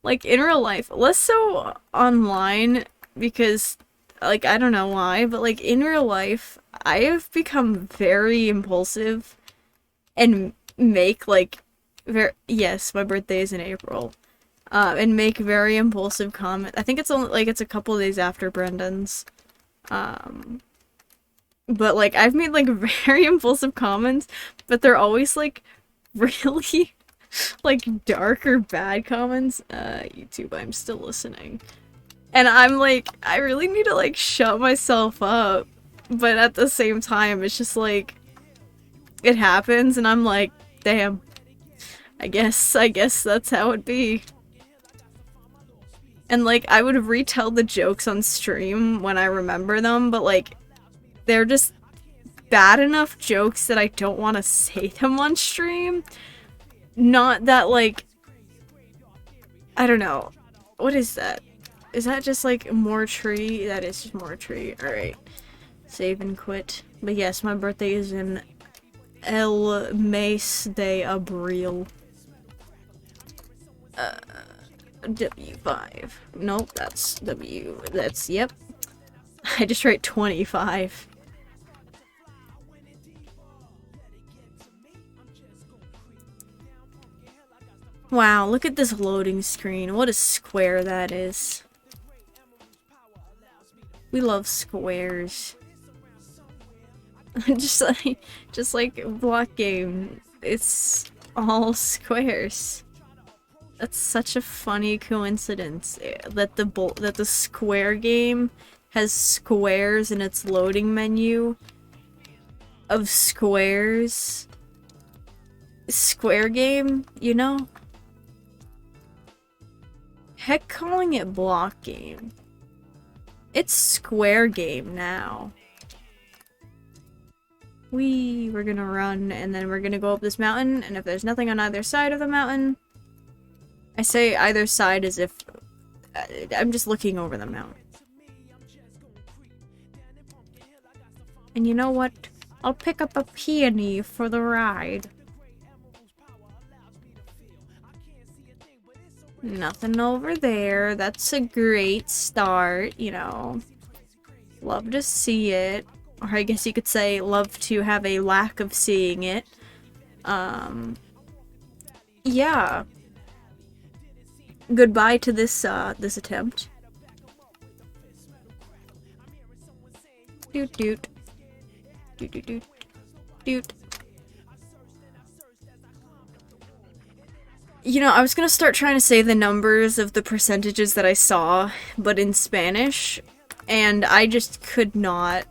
like in real life, less so online, because, like, I don't know why, but like in real life, I have become very impulsive and make like yes, my birthday is in April, and make very impulsive comments. I think it's only like it's a couple days after Brendan's, but like I've made like very impulsive comments, but they're always like really like dark or bad comments. YouTube, I'm still listening, and I'm like, I really need to like shut myself up, but at the same time it's just like it happens and I'm like, damn, I guess that's how it be. And like, I would retell the jokes on stream when I remember them, but like, they're just bad enough jokes that I don't want to say them on stream. Not that, like, I don't know. What is that? Is that just, like, more tree? That is just more tree. Alright. Save and quit. But yes, my birthday is in El Mes de Abril. W5. Nope, that's W. That's, yep. I just write 25. Wow, look at this loading screen. What a square that is. We love squares. just like block game. It's all squares. That's such a funny coincidence that the square game has squares in its loading menu of squares. Square game, you know? Heck, calling it block game. It's square game now. We're gonna run, and then we're gonna go up this mountain, and if there's nothing on either side of the mountain... I say either side as if... I'm just looking over the mountain. And you know what? I'll pick up a peony for the ride. Nothing over there. That's a great start, you know. Love to see it. Or I guess you could say love to have a lack of seeing it. Yeah. Goodbye to this, this attempt. Doot doot. Doot doot doot. Doot. You know, I was gonna start trying to say the numbers of the percentages that I saw, but in Spanish, and I just could not,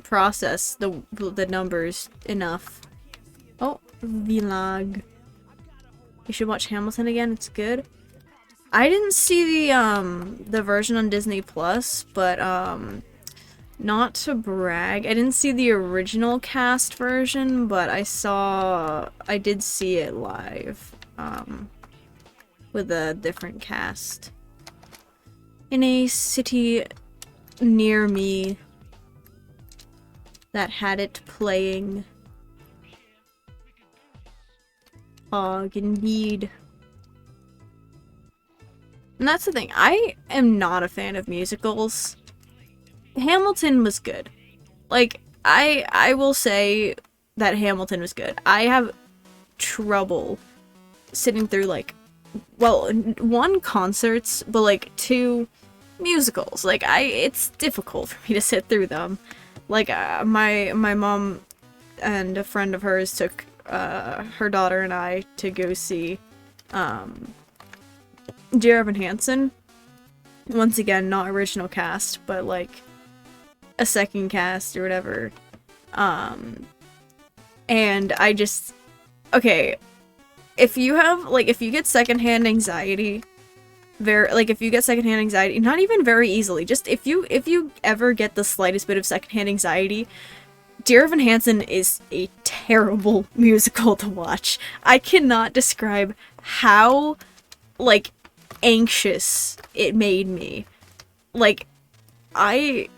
process the numbers enough. Oh, Vlog. You should watch Hamilton again, it's good. I didn't see the version on Disney Plus, but, not to brag, I didn't see the original cast version, but I did see it live, with a different cast. In a city near me that had it playing. Indeed. And that's the thing, I am not a fan of musicals. Hamilton was good. Like, I will say that Hamilton was good. I have trouble sitting through, like, well, 1, concerts, but, like, 2, musicals. Like, it's difficult for me to sit through them. Like, my mom and a friend of hers took, her daughter and I to go see, Dear Evan Hansen. Once again, not original cast, but, like, a second cast or whatever. And I just... Okay, if you have, like, if you get secondhand anxiety, if you get secondhand anxiety, not even very easily, just if you ever get the slightest bit of secondhand anxiety, Dear Evan Hansen is a terrible musical to watch. I cannot describe how, like, anxious it made me. Like, I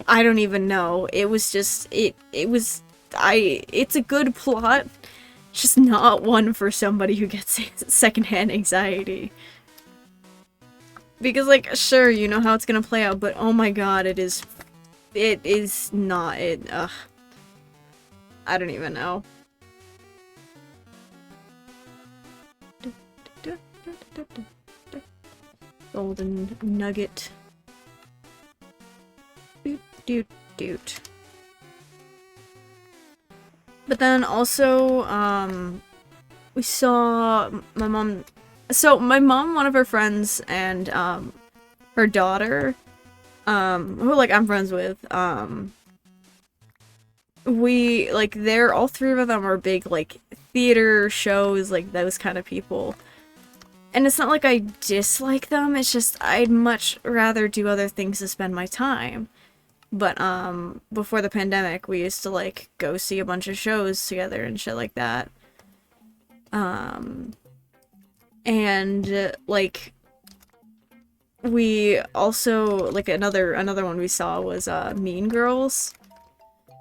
don't even know. It was just, it's a good plot, just not one for somebody who gets secondhand anxiety. Because, like, sure, you know how it's gonna play out, but oh my god, it is not, I don't even know. Golden nugget. Doot doot doot. But then also, we saw my mom. So my mom, one of her friends, and her daughter, who, like, I'm friends with, we, like, all 3 of them are big, like, theater shows, like, those kind of people. And it's not like I dislike them, it's just I'd much rather do other things to spend my time. But before the pandemic, we used to like go see a bunch of shows together and shit like that. And like we also like another one we saw was Mean Girls,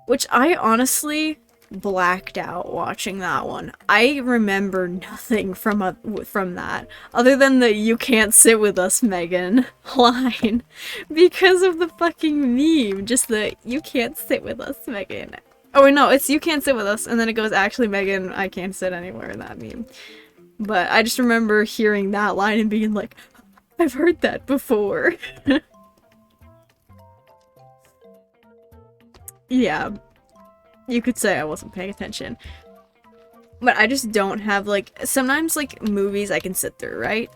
which I honestly blacked out watching that one. I remember nothing from that other than the "you can't sit with us, Megan" line because of the fucking meme. Just the "you can't sit with us, Megan." Oh wait, no, it's "you can't sit with us," and then it goes, "Actually, Megan, I can't sit anywhere" in that meme. But I just remember hearing that line and being like, I've heard that before. Yeah, you could say I wasn't paying attention. But I just don't have, like, sometimes, like, movies I can sit through, right?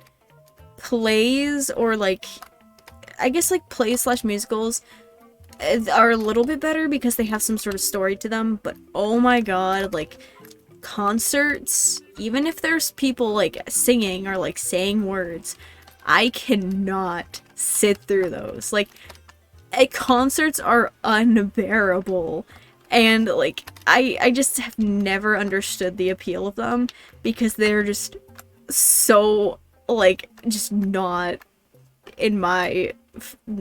Plays, or, like, I guess, like, plays slash musicals are a little bit better because they have some sort of story to them, but oh my god, like, concerts, even if there's people, like, singing or, like, saying words, I cannot sit through those. Like, concerts are unbearable. And, like, I just have never understood the appeal of them because they're just so, like, just not in my...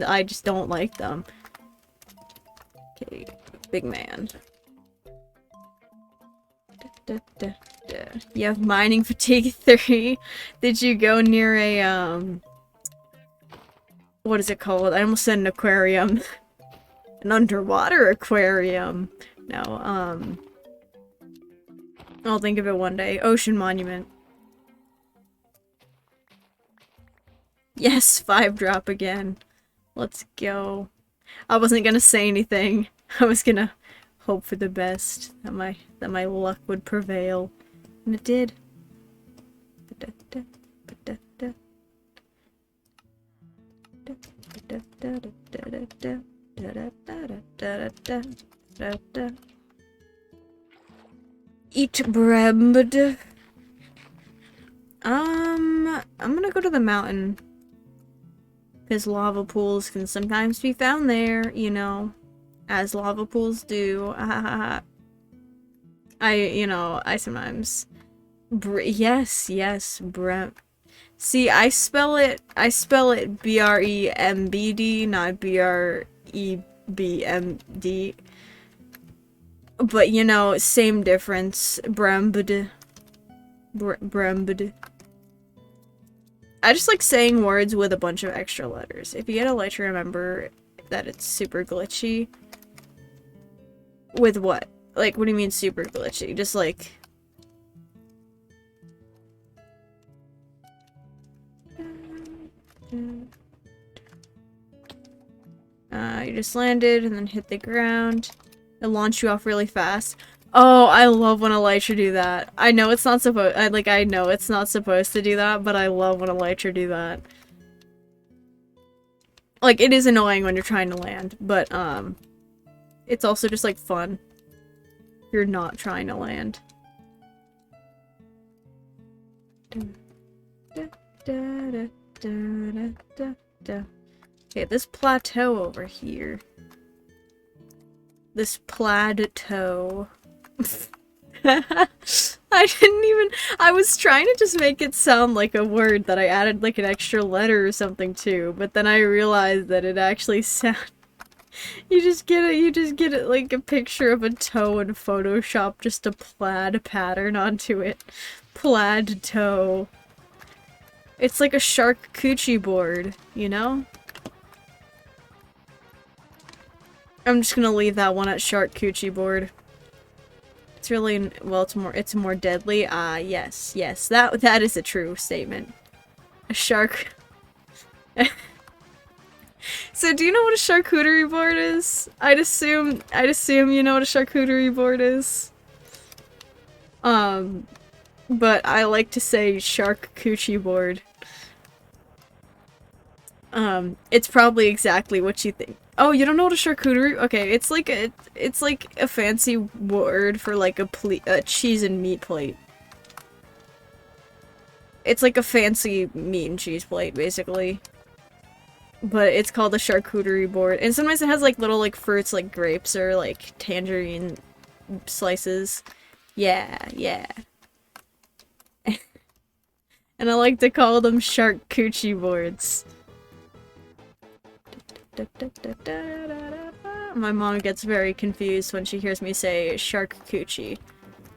I just don't like them. Okay, big man. You have mining fatigue 3. Did you go near a, what is it called? I almost said an aquarium. An underwater aquarium. No, I'll think of it one day. Ocean Monument. Yes, 5-drop again. Let's go. I wasn't gonna say anything. I was gonna hope for the best. That my luck would prevail. And it did. Eat bread. I'm gonna go to the mountain. Because lava pools can sometimes be found there, you know. As lava pools do. I sometimes... yes, see, I spell it B-R-E-M-B-D, not B-R-E-B-M-D. But, you know, same difference. Brembd. Brembd. I just like saying words with a bunch of extra letters. If you get a light to remember that it's super glitchy. With what? Like, what do you mean super glitchy? Just like... you just landed and then hit the ground. It launched you off really fast. Oh, I love when elytra do that. I know it's not supposed- I know it's not supposed to do that, but I love when elytra do that. Like, it is annoying when you're trying to land, but, it's also just, like, fun. You're not trying to land. Okay, this plateau over here. This plateau. I was trying to just make it sound like a word that I added like an extra letter or something to, but then I realized that it actually you just get it like a picture of a toe in Photoshop, just a plaid pattern onto it. Plaid toe. It's like a charcuterie board, you know? I'm just gonna leave that one at charcuterie board. It's really, well, it's more deadly. Yes, that is a true statement. A shark. So, do you know what a charcuterie board is? I'd assume you know what a charcuterie board is. But I like to say charcuterie board. It's probably exactly what you think. Oh, you don't know what a charcuterie? Okay, it's like a fancy word for like a cheese and meat plate. It's like a fancy meat and cheese plate, basically. but it's called a charcuterie board. And sometimes it has like little like fruits like grapes or like tangerine slices. Yeah, yeah. And I like to call them charcuterie boards. My mom gets very confused when she hears me say charcuterie.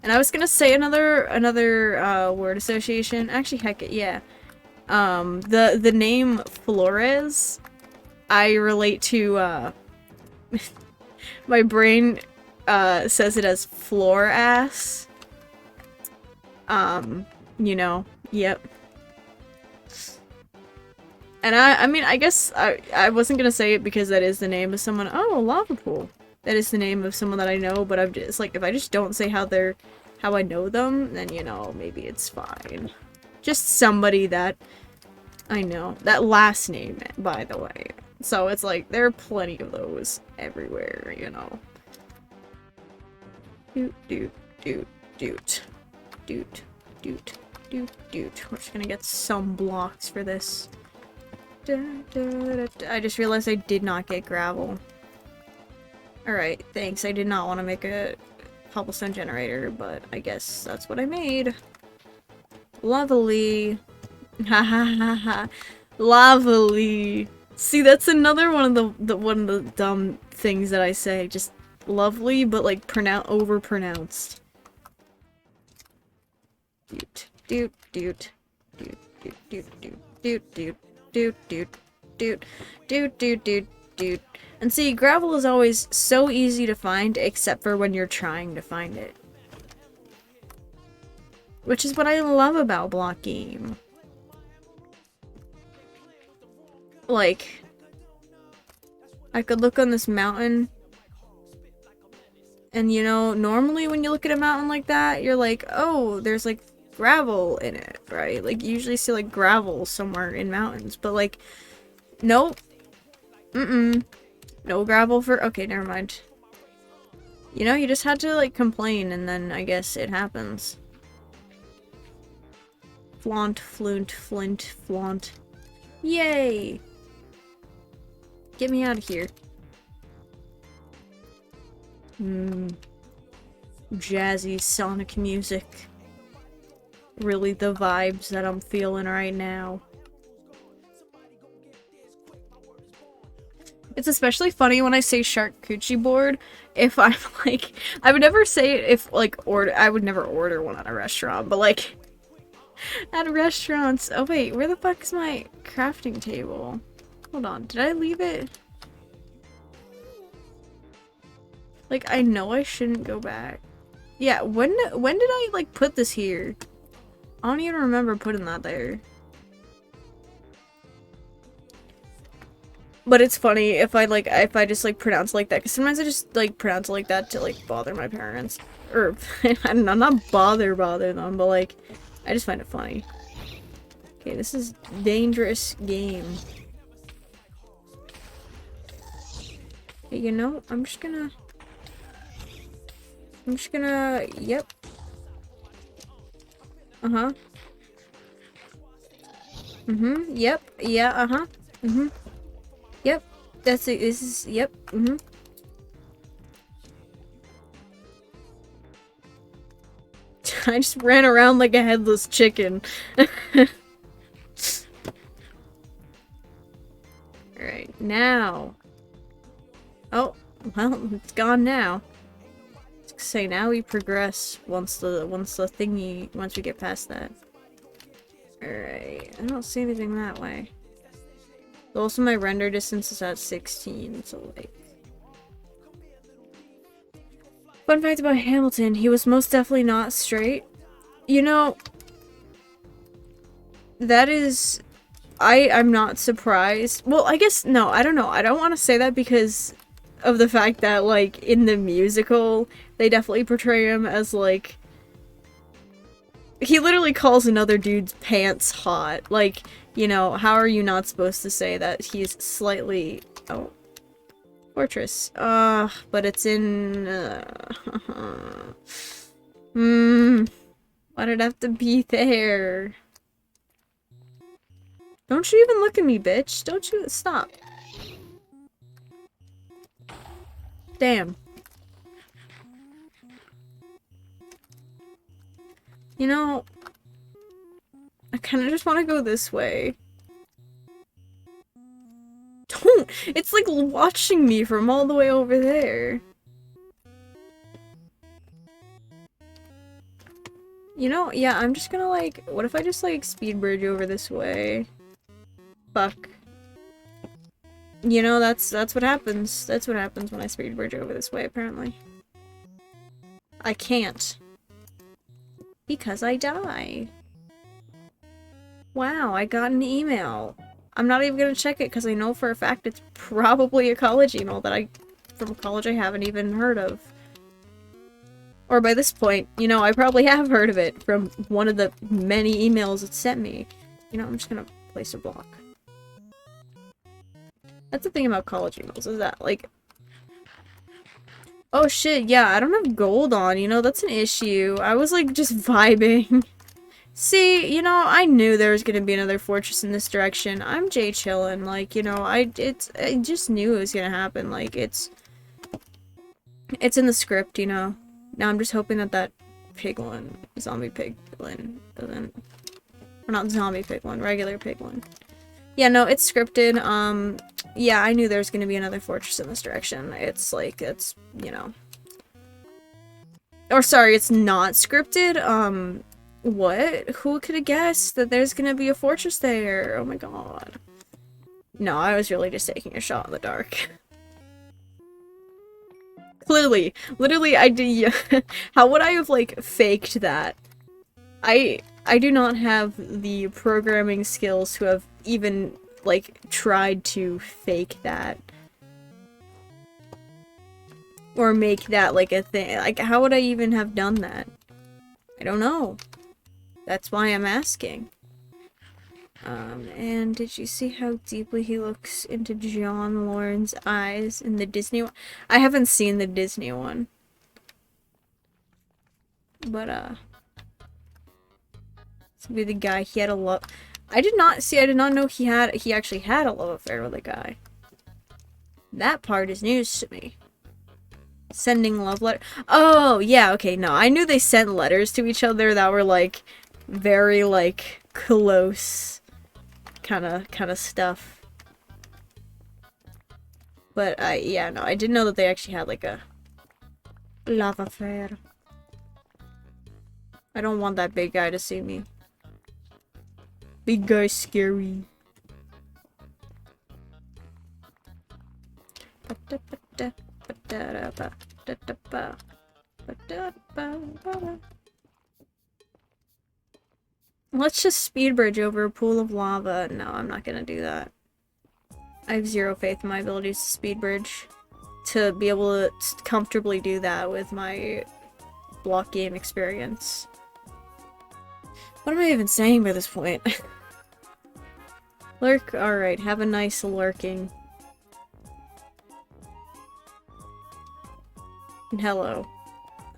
And I was gonna say another word association. Actually, heck it, yeah. The name Flores, I relate to, my brain, says it as floor ass. You know, yep. And I mean, I guess I wasn't gonna say it because that is the name of someone. Oh, lava pool. That is the name of someone that I know, but I'm just like, if I just don't say how I know them, then, you know, maybe it's fine. Just somebody that I know. That last name, by the way. So it's like, there are plenty of those everywhere, you know. Doot, doot, doot, doot. Doot, doot, doot, doot. We're just gonna get some blocks for this. I just realized I did not get gravel. Alright, thanks. I did not want to make a cobblestone generator, but I guess that's what I made. Lovely. Ha ha ha ha. Lovely. See, that's another one of the dumb things that I say. Just lovely, but like overpronounced. Doot, doot, doot, doot, doot, doot, doot, doot, doot, doot, doot, doot, doot, doot, doot, doot. And see, gravel is always so easy to find, except for when you're trying to find it. Which is what I love about Block Game. Like, I could look on this mountain, and you know, normally when you look at a mountain like that, you're like, oh, there's like gravel in it, right? Like, you usually see like gravel somewhere in mountains, but like, nope. No gravel for- okay, never mind. You know, you just had to like complain, and then I guess it happens. Flaunt, flunt, flint, flaunt. Yay! Get me out of here. Jazzy Sonic music. Really the vibes that I'm feeling right now. It's especially funny when I say charcuterie board if I'm like, I would never say it if like I would never order one at a restaurant, but like at restaurants. Oh wait, where the fuck is my crafting table? Hold on, did I leave it? Like, I know I shouldn't go back. Yeah, when did I like put this here? I don't even remember putting that there. But it's funny if I just like pronounce it like that, because sometimes I just like pronounce it like that to like bother my parents. Or, I don't know, not bother them, but like, I just find it funny. Okay, this is dangerous game. Hey, you know, I'm just gonna, yep. Uh-huh. Yep, yeah, uh-huh. Yep, that's it, this is, yep, I just ran around like a headless chicken. Alright, now. Oh, well, it's gone now. Say now we progress once we get past that. Alright, I don't see anything that way. Also, my render distance is at 16, so like. Fun fact about Hamilton, he was most definitely not straight. You know, that is, I'm not surprised. Well, I guess, no, I don't know. I don't want to say that because of the fact that, like, in the musical, they definitely portray him as, like, he literally calls another dude's pants hot. Like, you know, how are you not supposed to say that he's slightly, oh, fortress. But it's in, why'd it have to be there? Don't you even look at me, bitch. Don't you- stop. Damn. You know, I kinda just wanna go this way. Don't! It's like watching me from all the way over there. You know, yeah, I'm just gonna like, what if I just like speed bridge over this way? Fuck. You know, that's what happens. That's what happens when I speed bridge over this way, apparently. I can't. Because I die. Wow, I got an email. I'm not even gonna check it because I know for a fact it's probably a college email that from a college I haven't even heard of. Or by this point, you know, I probably have heard of it from one of the many emails it sent me. You know, I'm just gonna place a block. That's the thing about college emails, is that, like... Oh shit, yeah, I don't have gold on, you know, that's an issue. I was, like, just vibing. See, you know, I knew there was gonna be another fortress in this direction. I'm Jay chillin', like, you know, I just knew it was gonna happen, like, it's in the script, you know. Now I'm just hoping that that piglin, zombie piglin, doesn't... Or not zombie piglin, regular piglin. Yeah, no, it's scripted, yeah, I knew there was gonna be another fortress in this direction. It's, like, it's, you know... Or, sorry, it's not scripted, what? Who could have guessed that there's gonna be a fortress there? Oh my god. No, I was really just taking a shot in the dark. Clearly. Literally, I did. How would I have, like, faked that? I do not have the programming skills to have even, like, tried to fake that. Or make that, like, a thing. Like, how would I even have done that? I don't know. That's why I'm asking. And did you see how deeply he looks into John Lauren's eyes in the Disney one? I haven't seen the Disney one. But, this would be the guy he had a love... I did not know he actually had a love affair with a guy. That part is news to me. Sending love letter. Oh, yeah, okay, no. I knew they sent letters to each other that were, like, very, like, close kind of stuff. But yeah, no, I didn't know that they actually had, like, a love affair. I don't want that big guy to see me. Big guy's scary. Let's just speed bridge over a pool of lava. No, I'm not gonna do that. I have zero faith in my abilities to speed bridge. To be able to comfortably do that with my block game experience. What am I even saying by this point? Lurk? Alright, have a nice lurking. And hello.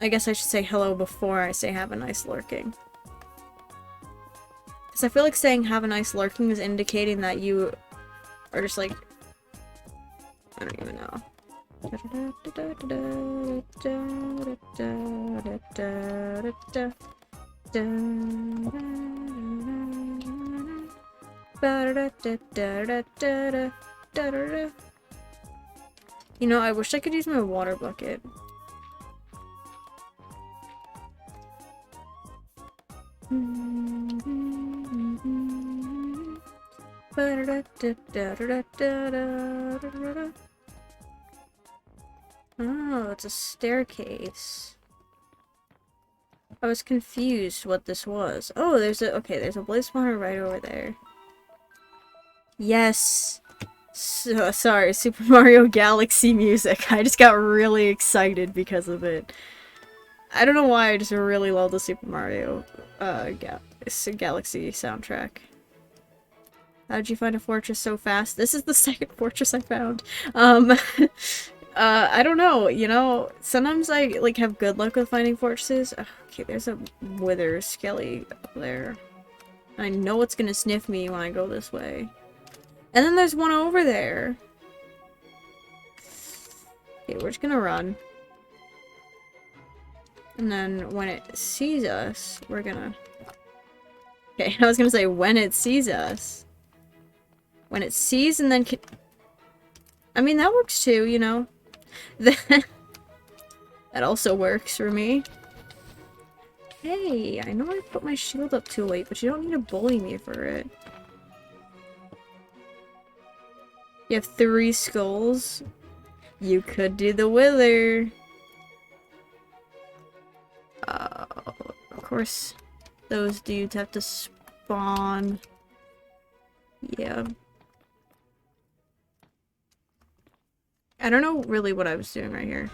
I guess I should say hello before I say have a nice lurking. Because I feel like saying have a nice lurking is indicating that you are just like... I don't even know. You know, I wish I could use my water bucket. Oh, it's a staircase. I was confused what this was. Oh, there's a blaze spawner right over there. Yes! So, sorry, Super Mario Galaxy music. I just got really excited because of it. I don't know why, I just really love the Super Mario Galaxy soundtrack. How'd you find a fortress so fast? This is the second fortress I found. I don't know, you know, sometimes I, like, have good luck with finding fortresses. Okay, there's a wither skelly up there. I know it's gonna sniff me when I go this way. And then there's one over there. Okay, we're just gonna run. And then when it sees us, we're gonna... Okay, I was gonna say when it sees us. When it sees and then can... I mean, that works too, you know? That also works for me. Hey, I know I put my shield up too late, but you don't need to bully me for it. You have 3 skulls. You could do the wither. Of course, those dudes have to spawn. Yeah. I don't know really what I was doing right here.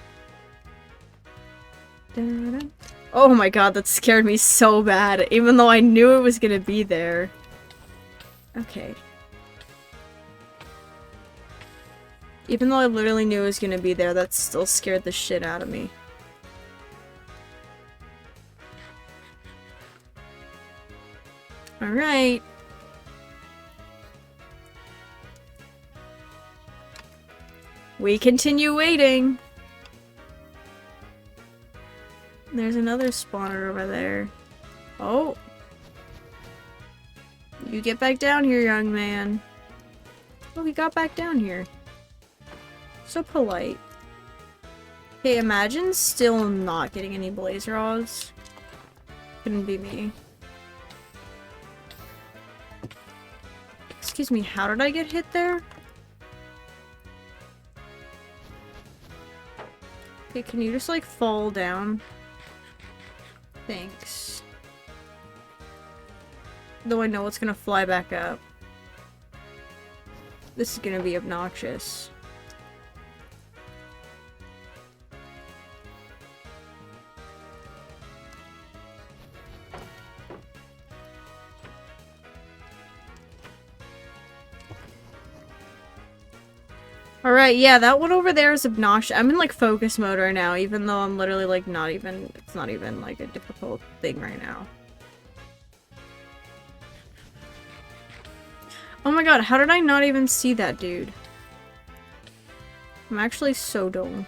Da-da. Oh my god, that scared me so bad, even though I knew it was gonna be there. Okay. Even though I literally knew it was gonna be there, that still scared the shit out of me. Alright. We continue waiting. There's another spawner over there. Oh. You get back down here, young man. Oh, he got back down here. So polite. Hey, imagine still not getting any blaze rods. Couldn't be me. Excuse me, how did I get hit there? Okay, can you just like fall down? Thanks. Though I know it's gonna fly back up. This is gonna be obnoxious. Alright, yeah, that one over there is obnoxious. I'm in like focus mode right now, even though I'm literally like it's not even like a difficult thing right now. Oh my god, how did I not even see that dude? I'm actually so dumb.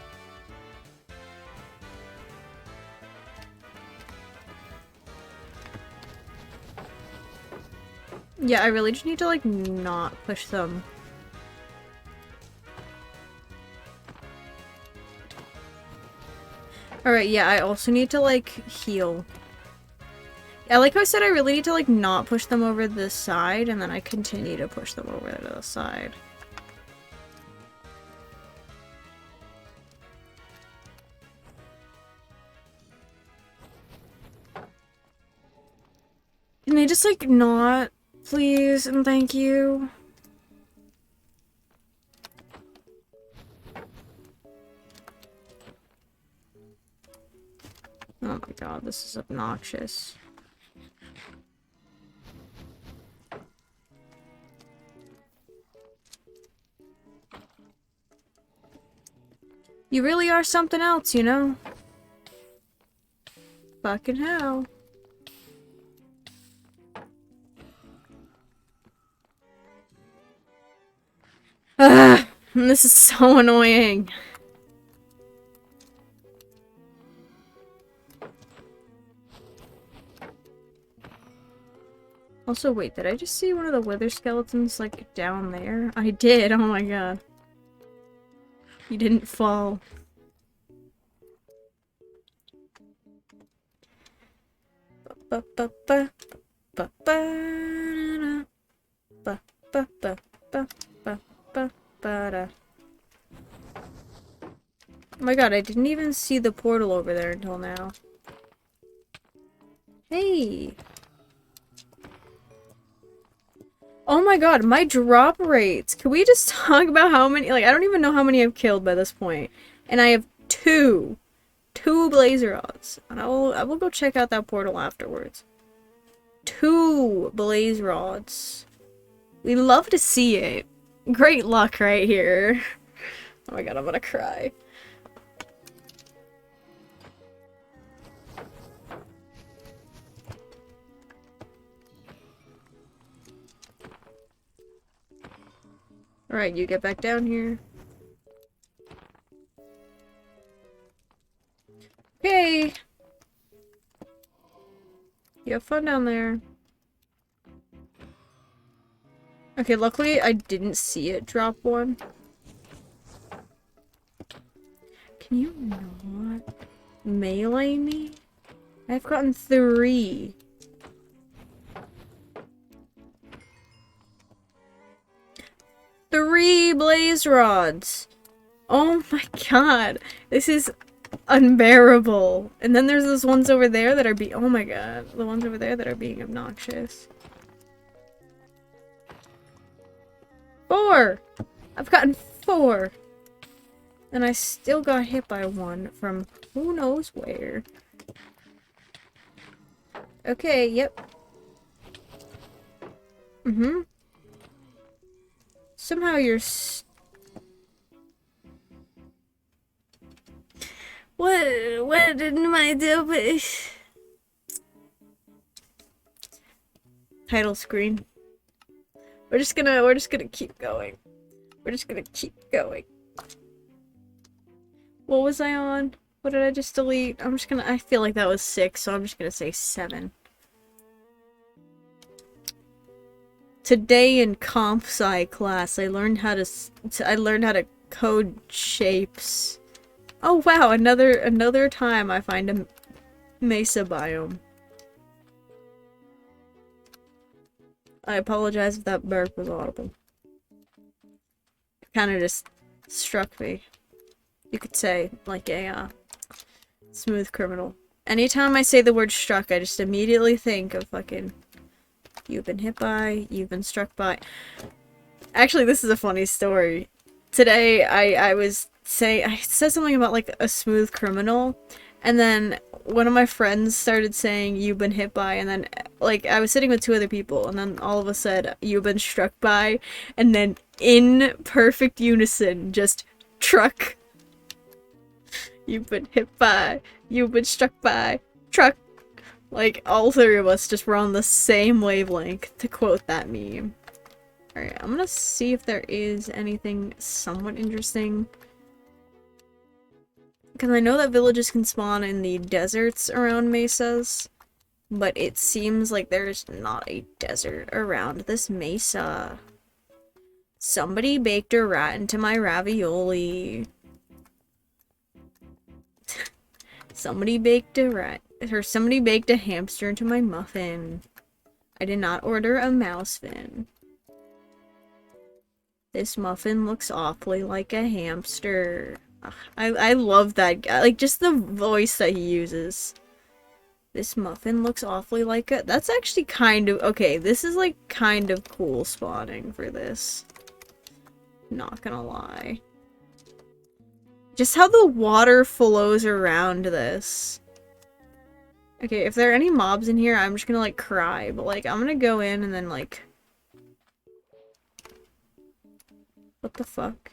Yeah, I really just need to like not push them. Alright, yeah, I also need to, like, heal. Yeah, like I said, I really need to, like, not push them over this side, and then I continue to push them over to the side. Can they just, like, not, please, and thank you? Oh my god, this is obnoxious. You really are something else, you know? Fucking hell. Ugh, this is so annoying. Also, wait, did I just see one of the wither skeletons, like, down there? I did, oh my god. You didn't fall. Oh my god, I didn't even see the portal over there until now. Hey! Oh my god, my drop rates! Can we just talk about how many- like, I don't even know how many I've killed by this point. And I have 2 blazer rods. And I will go check out that portal afterwards. 2 blaze rods. We love to see it. Great luck right here. Oh my god, I'm gonna cry. Alright, you get back down here. Okay. You have fun down there. Okay, luckily I didn't see it drop one. Can you not melee me? I've gotten 3. Three blaze rods! Oh my god. This is unbearable. And then there's those ones over there that are oh my god. The ones over there that are being obnoxious. 4! I've gotten 4! And I still got hit by one from who knows where. Okay, yep. Mm-hmm. Somehow you're What did I do? Title screen. We're just gonna keep going. We're just gonna keep going. What was I on? What did I just delete? I feel like that was 6, so I'm just gonna say 7. Today in comp sci class, I learned how to code shapes. Oh wow, another time I find a mesa biome. I apologize if that burp was audible. It kind of just struck me. You could say, like a smooth criminal. Anytime I say the word struck, I just immediately think of fucking you've been hit by, you've been struck by. Actually, this is a funny story. Today, I said something about like a smooth criminal, and then one of my friends started saying you've been hit by, and then like I was sitting with 2 other people, and then all of us said you've been struck by, and then in perfect unison, just truck. You've been hit by, you've been struck by, truck. Like, all 3 of us just were on the same wavelength, to quote that meme. Alright, I'm gonna see if there is anything somewhat interesting. Because I know that villages can spawn in the deserts around mesas, but it seems like there's not a desert around this mesa. Somebody baked a rat into my ravioli. Somebody baked a rat. Or somebody baked a hamster into my muffin. I did not order a mouse fin. This muffin looks awfully like a hamster. Ugh, I love that guy. Like, just the voice that he uses. This muffin looks awfully like a... That's actually kind of... Okay, this is, like, kind of cool spawning for this. Not gonna lie. Just how the water flows around this. Okay, if there are any mobs in here, I'm just gonna, like, cry. But, like, I'm gonna go in and then, like... What the fuck?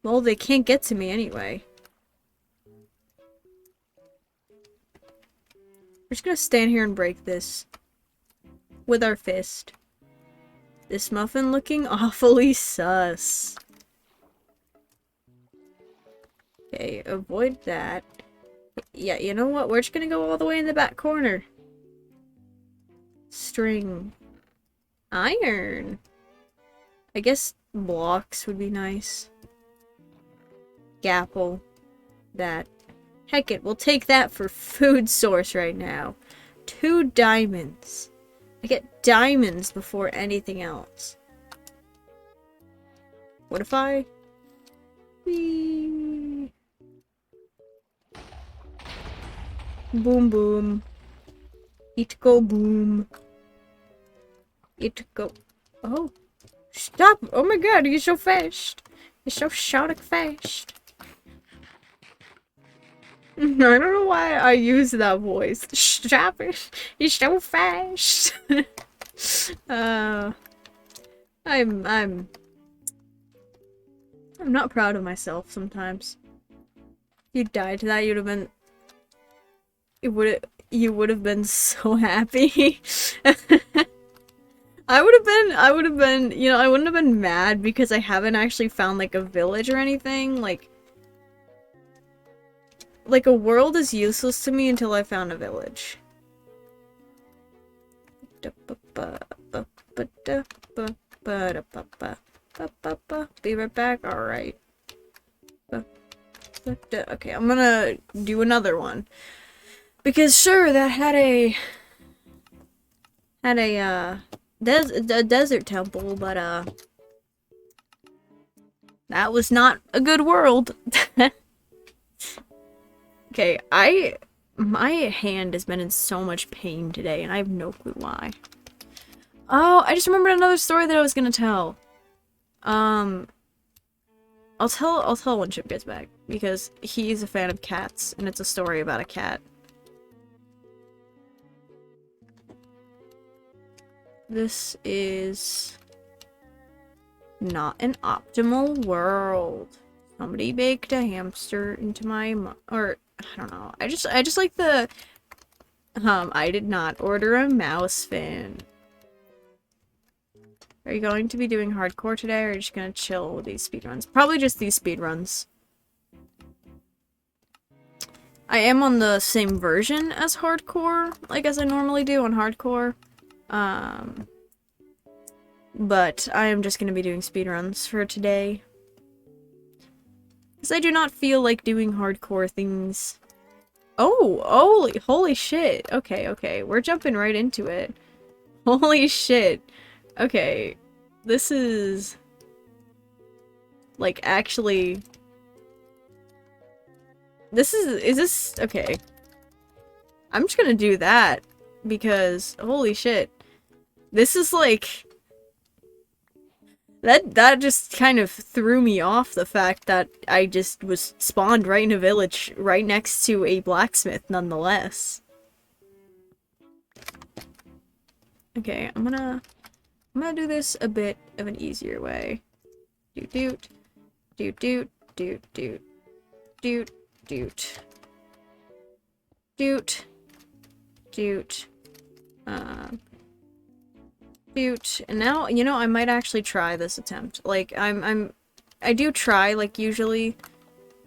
Well, they can't get to me anyway. We're just gonna stand here and break this. With our fist. This muffin looking awfully sus. Okay, avoid that. Yeah, you know what? We're just gonna go all the way in the back corner. String. Iron. I guess blocks would be nice. Gapple. That. Heck it, we'll take that for food source right now. 2 diamonds. I get diamonds before anything else. What if I... Whee. Boom boom. It go boom. It go... Oh. Stop! Oh my god, you're so fast. You're so Sonic fast. I don't know why I use that voice. Stop it! You're so fast. I'm not proud of myself sometimes. If you died to that, you'd have been... You would have been so happy. I would have been, you know, I wouldn't have been mad because I haven't actually found, like, a village or anything. Like, a world is useless to me until I found a village. Be right back. Alright. Okay, I'm gonna do another one. Because sure, that had a desert temple, but that was not a good world. Okay, my hand has been in so much pain today, and I have no clue why. Oh, I just remembered another story that I was gonna tell. I'll tell when Chip gets back, because he's a fan of cats, and it's a story about a cat. This is not an optimal world. Somebody baked a hamster into my or I don't know. I just like the I did not order a mouse fin. Are you going to be doing hardcore today, or are you just gonna chill with these speedruns? Probably just these speedruns. I am on the same version as hardcore, like as I normally do on hardcore. But I am just gonna be doing speedruns for today. Because I do not feel like doing hardcore things. Oh, holy shit. Okay, we're jumping right into it. Holy shit. Okay, this is... like, actually... is this... okay. I'm just gonna do that, because, holy shit. This is like... That just kind of threw me off, the fact that I just was spawned right in a village right next to a blacksmith nonetheless. Okay, I'm gonna do this a bit of an easier way. Doot doot. Doot doot. Doot doot. Doot doot. Doot. Doot. Doot. And now, you know, I might actually try this attempt. Like, I do try, like, usually,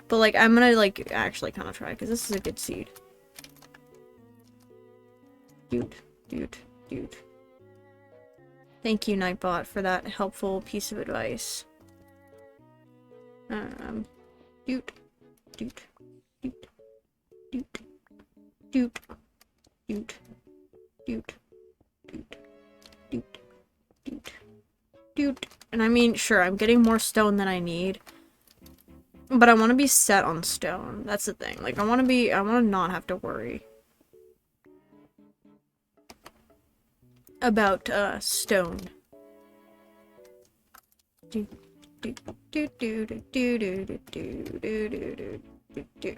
but, like, I'm gonna, like, actually kind of try, because this is a good seed. Doot, doot, doot. Thank you, Nightbot, for that helpful piece of advice. Doot, doot, doot, doot, doot, doot, doot, doot. Dude. And I mean, sure, I'm getting more stone than I need. But I want to be set on stone. That's the thing. Like, I want to not have to worry about, stone. Do, do, do, do, do, do, do, do, do, do, do, do.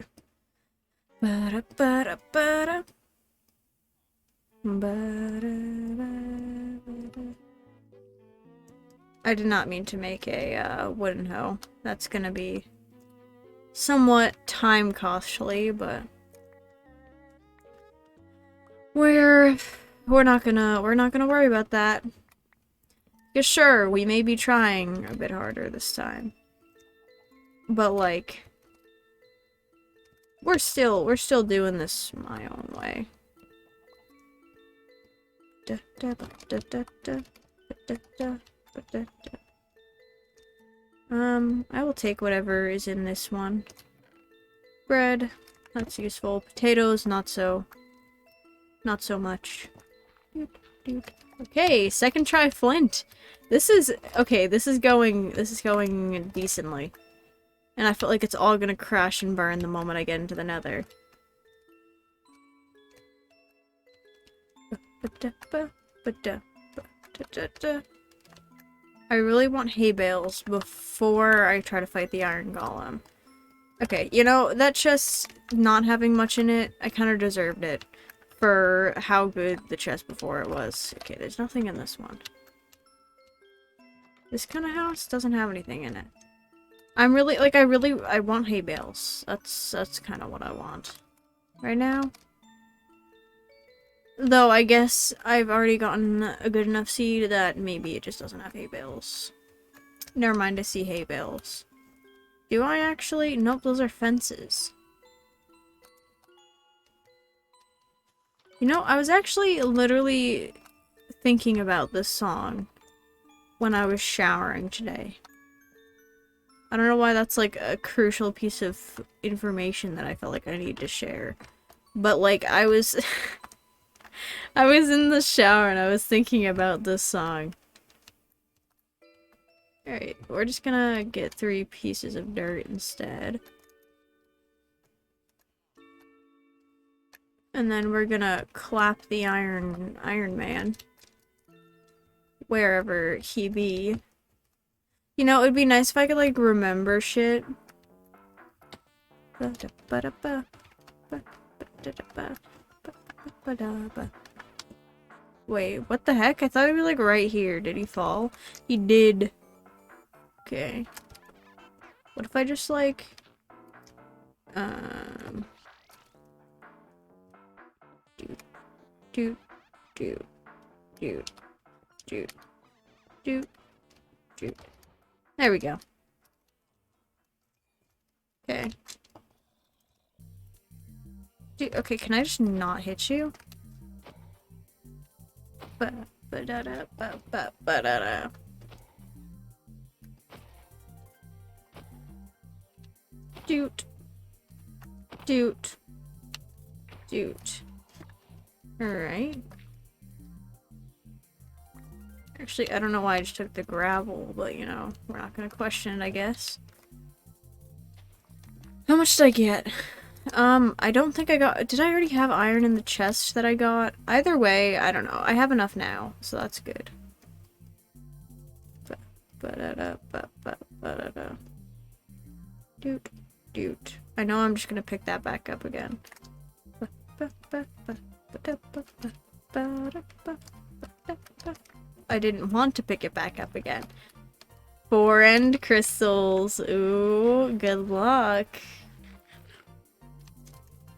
Ba-da, ba-da, ba-da. I did not mean to make a wooden hoe. That's gonna be somewhat time costly, but we're not gonna worry about that. Yeah, sure, we may be trying a bit harder this time, but like we're still doing this my own way. I will take whatever is in this one. Bread, that's useful. Potatoes, not so much. Okay, second try flint. This is going decently. And I feel like it's all gonna crash and burn the moment I get into the nether. I really want hay bales before I try to fight the iron golem. Okay, you know, that chest not having much in it, I kind of deserved it for how good the chest before it was. Okay, there's nothing in this one. This kind of house doesn't have anything in it. I'm really, like, I want hay bales. That's kind of what I want right now. Though I guess I've already gotten a good enough seed that maybe it just doesn't have hay bales. Never mind, I see hay bales. Do I actually? Nope, those are fences. You know, I was actually literally thinking about this song when I was showering today. I don't know why that's like a crucial piece of information that I felt like I need to share. But like I was I was in the shower and I was thinking about this song. Alright, we're just gonna get 3 pieces of dirt instead. And then we're gonna clap the Iron Man. Wherever he be. You know, it'd be nice if I could, like, remember shit. Wait, what the heck? I thought he'd be, like, right here. Did he fall? He did. Okay. What if I just, like... Doot. There we go. Okay. Dude, okay, can I just not hit you? Ba-da-da-ba-ba-ba-da-da. Doot. Doot. Doot. Alright. Actually, I don't know why I just took the gravel, but you know, we're not gonna question it, I guess. How much did I get? I don't think I got- did I already have iron in the chest that I got? Either way, I don't know. I have enough now, so that's good. Ba-da-da-ba-ba-ba-da-da. Doot, doot. I know I'm just gonna pick that back up again. I didn't want to pick it back up again. 4 end crystals. Ooh, good luck.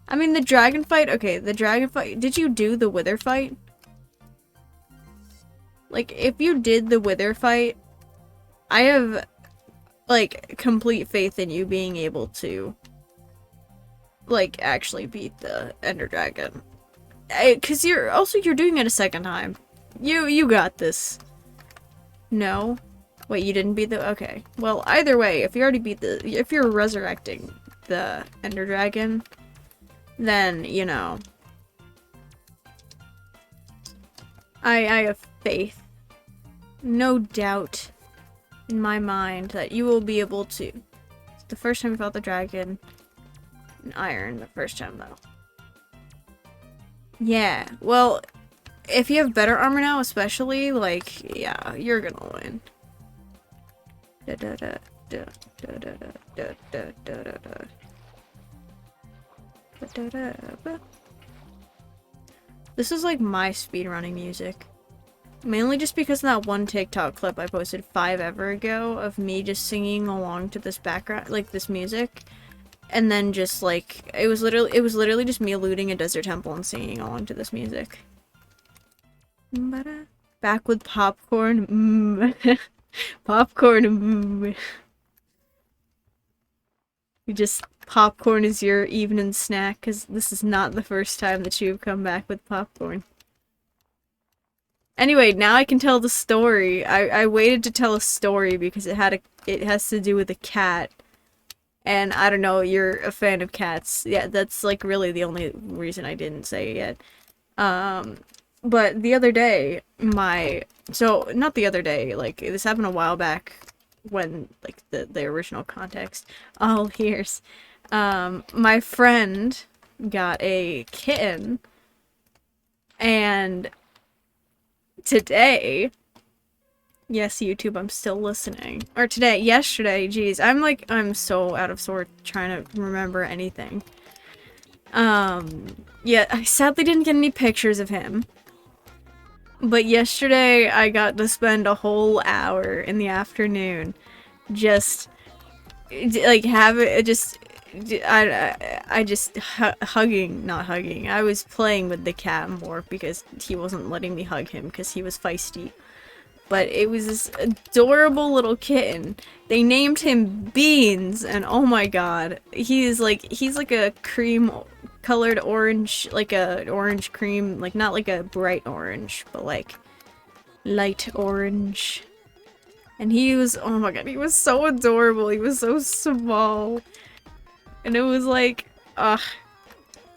I mean, the dragon fight. Okay, the dragon fight. Did you do the wither fight? Like, if you did the wither fight, I have, like, complete faith in you being able to, like, actually beat the ender dragon. Because you're doing it a second time. You got this. No? Wait, you didn't beat the- okay. Well, either way, if you already beat the- if you're resurrecting the ender dragon, then, you know, I have faith. No doubt in my mind that you will be able to. It's the first time you fought the dragon in iron, the first time though. Yeah, well, if you have better armor now, especially, like, yeah, you're gonna win. Da da da da da da da da da da da. This is like my speedrunning music. Mainly just because of that one TikTok clip I posted 5 ever ago of me just singing along to this background, like this music. And then just like, it was literally just me looting a desert temple and singing along to this music. Back with popcorn. Popcorn. You just, popcorn is your evening snack, because this is not the first time that you've come back with popcorn. Anyway, now I can tell the story. I waited to tell a story because it has to do with a cat. And I don't know, you're a fan of cats. Yeah, that's like really the only reason I didn't say it yet. But the other day, so not the other day, like this happened a while back when like the original context. Oh, here's my friend got a kitten, and today, yes, YouTube, I'm still listening. Or yesterday, geez, I'm so out of sort trying to remember anything. Yeah, I sadly didn't get any pictures of him. But yesterday, I got to spend a whole hour in the afternoon just, like, just I just hugging, not hugging. I was playing with the cat more because he wasn't letting me hug him because he was feisty. But it was this adorable little kitten. They named him Beans, and oh my god, he's like a cream colored orange, like a orange cream, like not like a bright orange, but like light orange. And he was, oh my god, he was so adorable. He was so small. And it was like,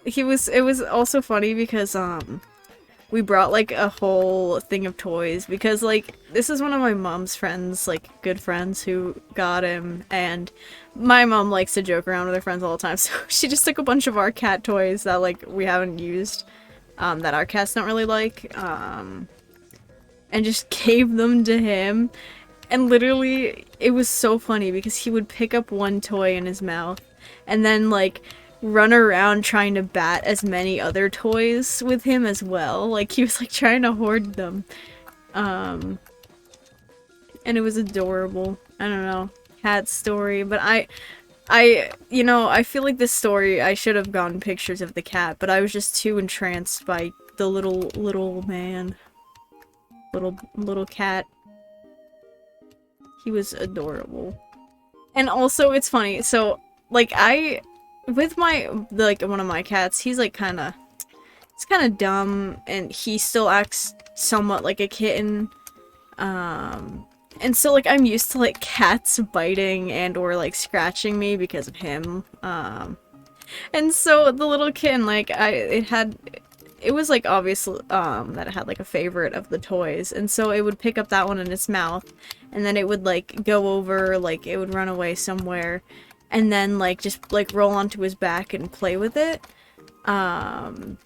it was also funny because, we brought like a whole thing of toys because like this is one of my mom's friends, like good friends who got him, and my mom likes to joke around with her friends all the time, so she just took a bunch of our cat toys that like we haven't used, that our cats don't really like, and just gave them to him. And literally it was so funny because he would pick up one toy in his mouth and then like run around trying to bat as many other toys with him as well. Like he was like trying to hoard them. And it was adorable. I don't know. Cat story, but you know, I feel like this story I should have gotten pictures of the cat, but I was just too entranced by the little man. Little cat. He was adorable. And also it's funny, so like with one of my cats, he's like kind of dumb, and he still acts somewhat like a kitten. And so like I'm used to like cats biting and or like scratching me because of him. And so the little kitten, like it was like obviously that it had like a favorite of the toys, and so it would pick up that one in its mouth, and then it would like go over, like it would run away somewhere, and then like just like roll onto his back and play with it. And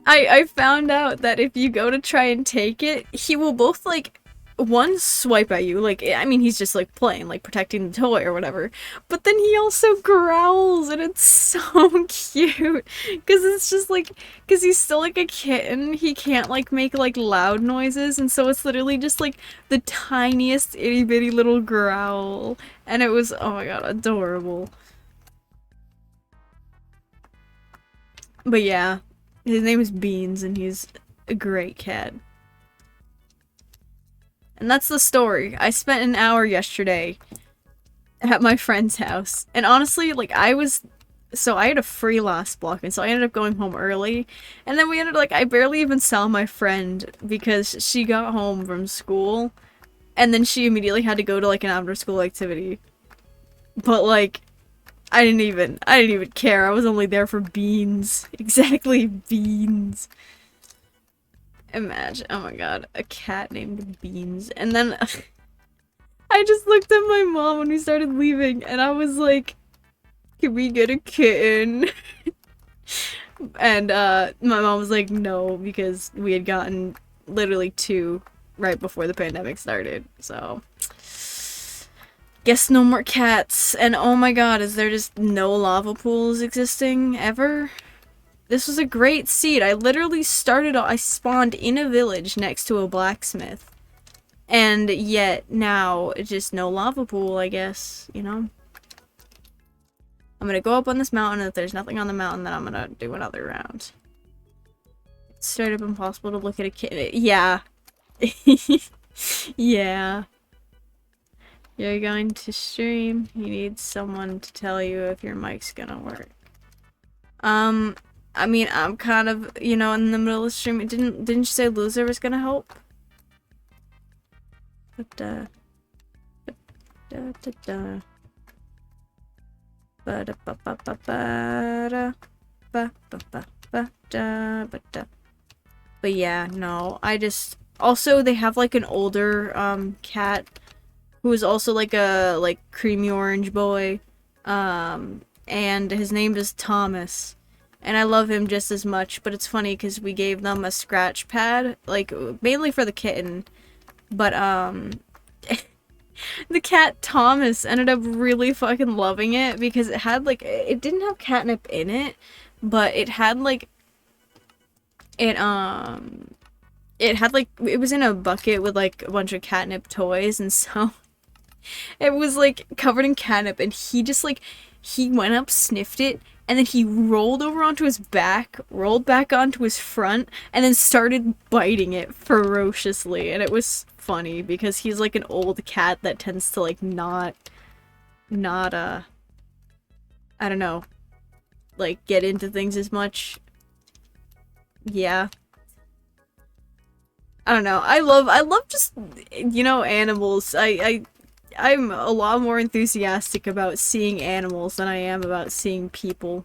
I found out that if you go to try and take it, he will both like one swipe at you, like I mean he's just like playing, like protecting the toy or whatever, but then he also growls, and it's so cute because it's just like, because he's still like a kitten, he can't like make like loud noises, and so it's literally just like the tiniest itty bitty little growl, and it was, oh my god, adorable. But yeah, his name is Beans, and he's a great cat. And that's the story. I spent an hour yesterday at my friend's house. And honestly, like, I had a free last block, and so I ended up going home early. And then I barely even saw my friend because she got home from school, and then she immediately had to go to, like, an after-school activity. But, like, I didn't even care. I was only there for Beans. Exactly, Beans. Imagine, oh my god, a cat named Beans. And then I just looked at my mom when we started leaving, and I was like, can we get a kitten? And my mom was like, no, because we had gotten literally 2 right before the pandemic started. So guess no more cats. And oh my god, is there just no lava pools existing ever? This was a great seed. I literally I spawned in a village next to a blacksmith. And yet now it's just no lava pool, I guess, you know? I'm gonna go up on this mountain, and if there's nothing on the mountain, then I'm gonna do another round. It's straight up impossible to look at a kid. Yeah. Yeah. You're going to stream. You need someone to tell you if your mic's gonna work. I mean, I'm kind of, you know, in the middle of streaming. Didn't you say Loser was gonna help? But, yeah, no, I just, also they have like an older cat who is also like a creamy orange boy, and his name is Thomas. And I love him just as much, but it's funny because we gave them a scratch pad, like, mainly for the kitten, but, the cat Thomas ended up really fucking loving it because it had, like, it didn't have catnip in it, but it had, like, it had, like, it was in a bucket with, like, a bunch of catnip toys, and so It was like covered in catnip, and he just like he went up, sniffed it, and then he rolled over onto his back, rolled back onto his front, and then started biting it ferociously. And it was funny because he's like an old cat that tends to like not I don't know, like get into things as much. Yeah. I don't know. I love just, you know, animals. I'm a lot more enthusiastic about seeing animals than I am about seeing people.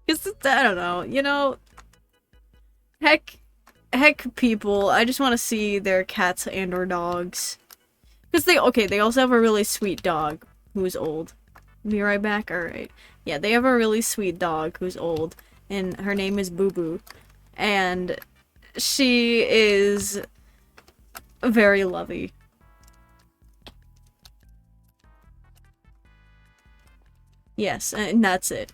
Cause I don't know, you know, heck people, I just want to see their cats and or dogs. Cause they also have a really sweet dog who's old. Be right back? Alright. Yeah, they have a really sweet dog who's old, and her name is Boo Boo. And she is very lovey. Yes, and that's it.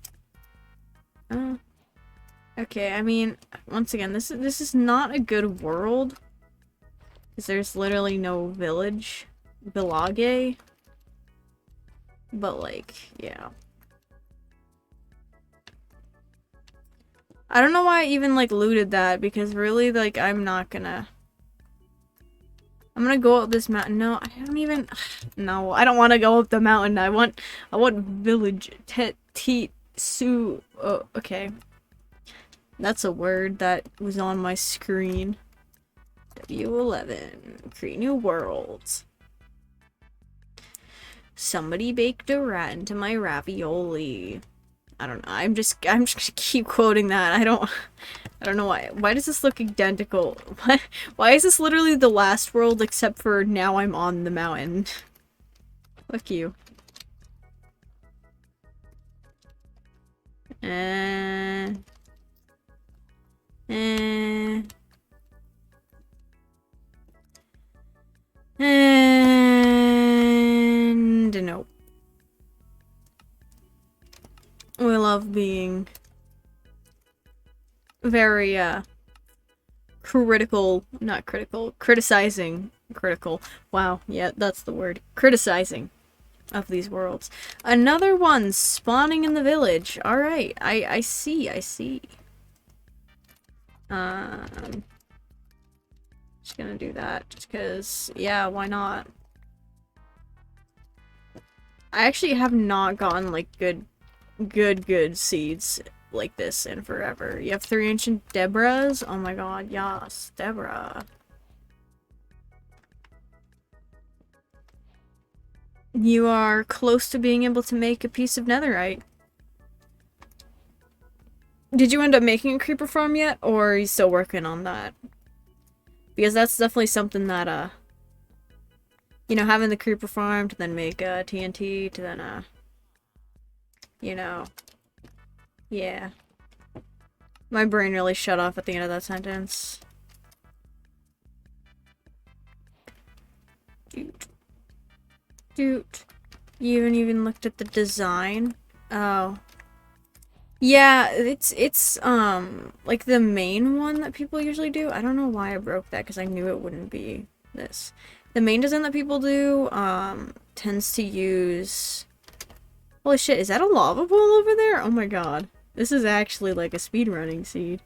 Okay, I mean, once again, this is not a good world. Because there's literally no village. Village. But, like, yeah. I don't know why I even, like, looted that, because really, like, I'm gonna go up this mountain. No, I don't even... No, I don't want to go up the mountain. I want village. Su... Oh, okay. That's a word that was on my screen. W11. Create new worlds. Somebody baked a rat into my ravioli. I don't know. I'm just gonna keep quoting that. I don't know why. Why does this look identical? Why is this literally the last world except for now I'm on the mountain? Fuck you. And nope. We love being very, criticizing. Critical. Wow, yeah, that's the word. Criticizing of these worlds. Another one spawning in the village. Alright, I see. Just gonna do that, just cause, yeah, why not? I actually have not gotten, like, good seeds like this in forever. You have 3 ancient Debras? Oh my god, yes, Debra. You are close to being able to make a piece of netherite. Did you end up making a creeper farm yet, or are you still working on that? Because that's definitely something that, you know, having the creeper farm to then make, TNT to then, you know, yeah. My brain really shut off at the end of that sentence. Dude. You haven't even looked at the design? Oh. Yeah, it's like the main one that people usually do. I don't know why I broke that, because I knew it wouldn't be this. The main design that people do, tends to use... Holy shit, is that a lava pool over there? Oh my god. This is actually like a speedrunning seed.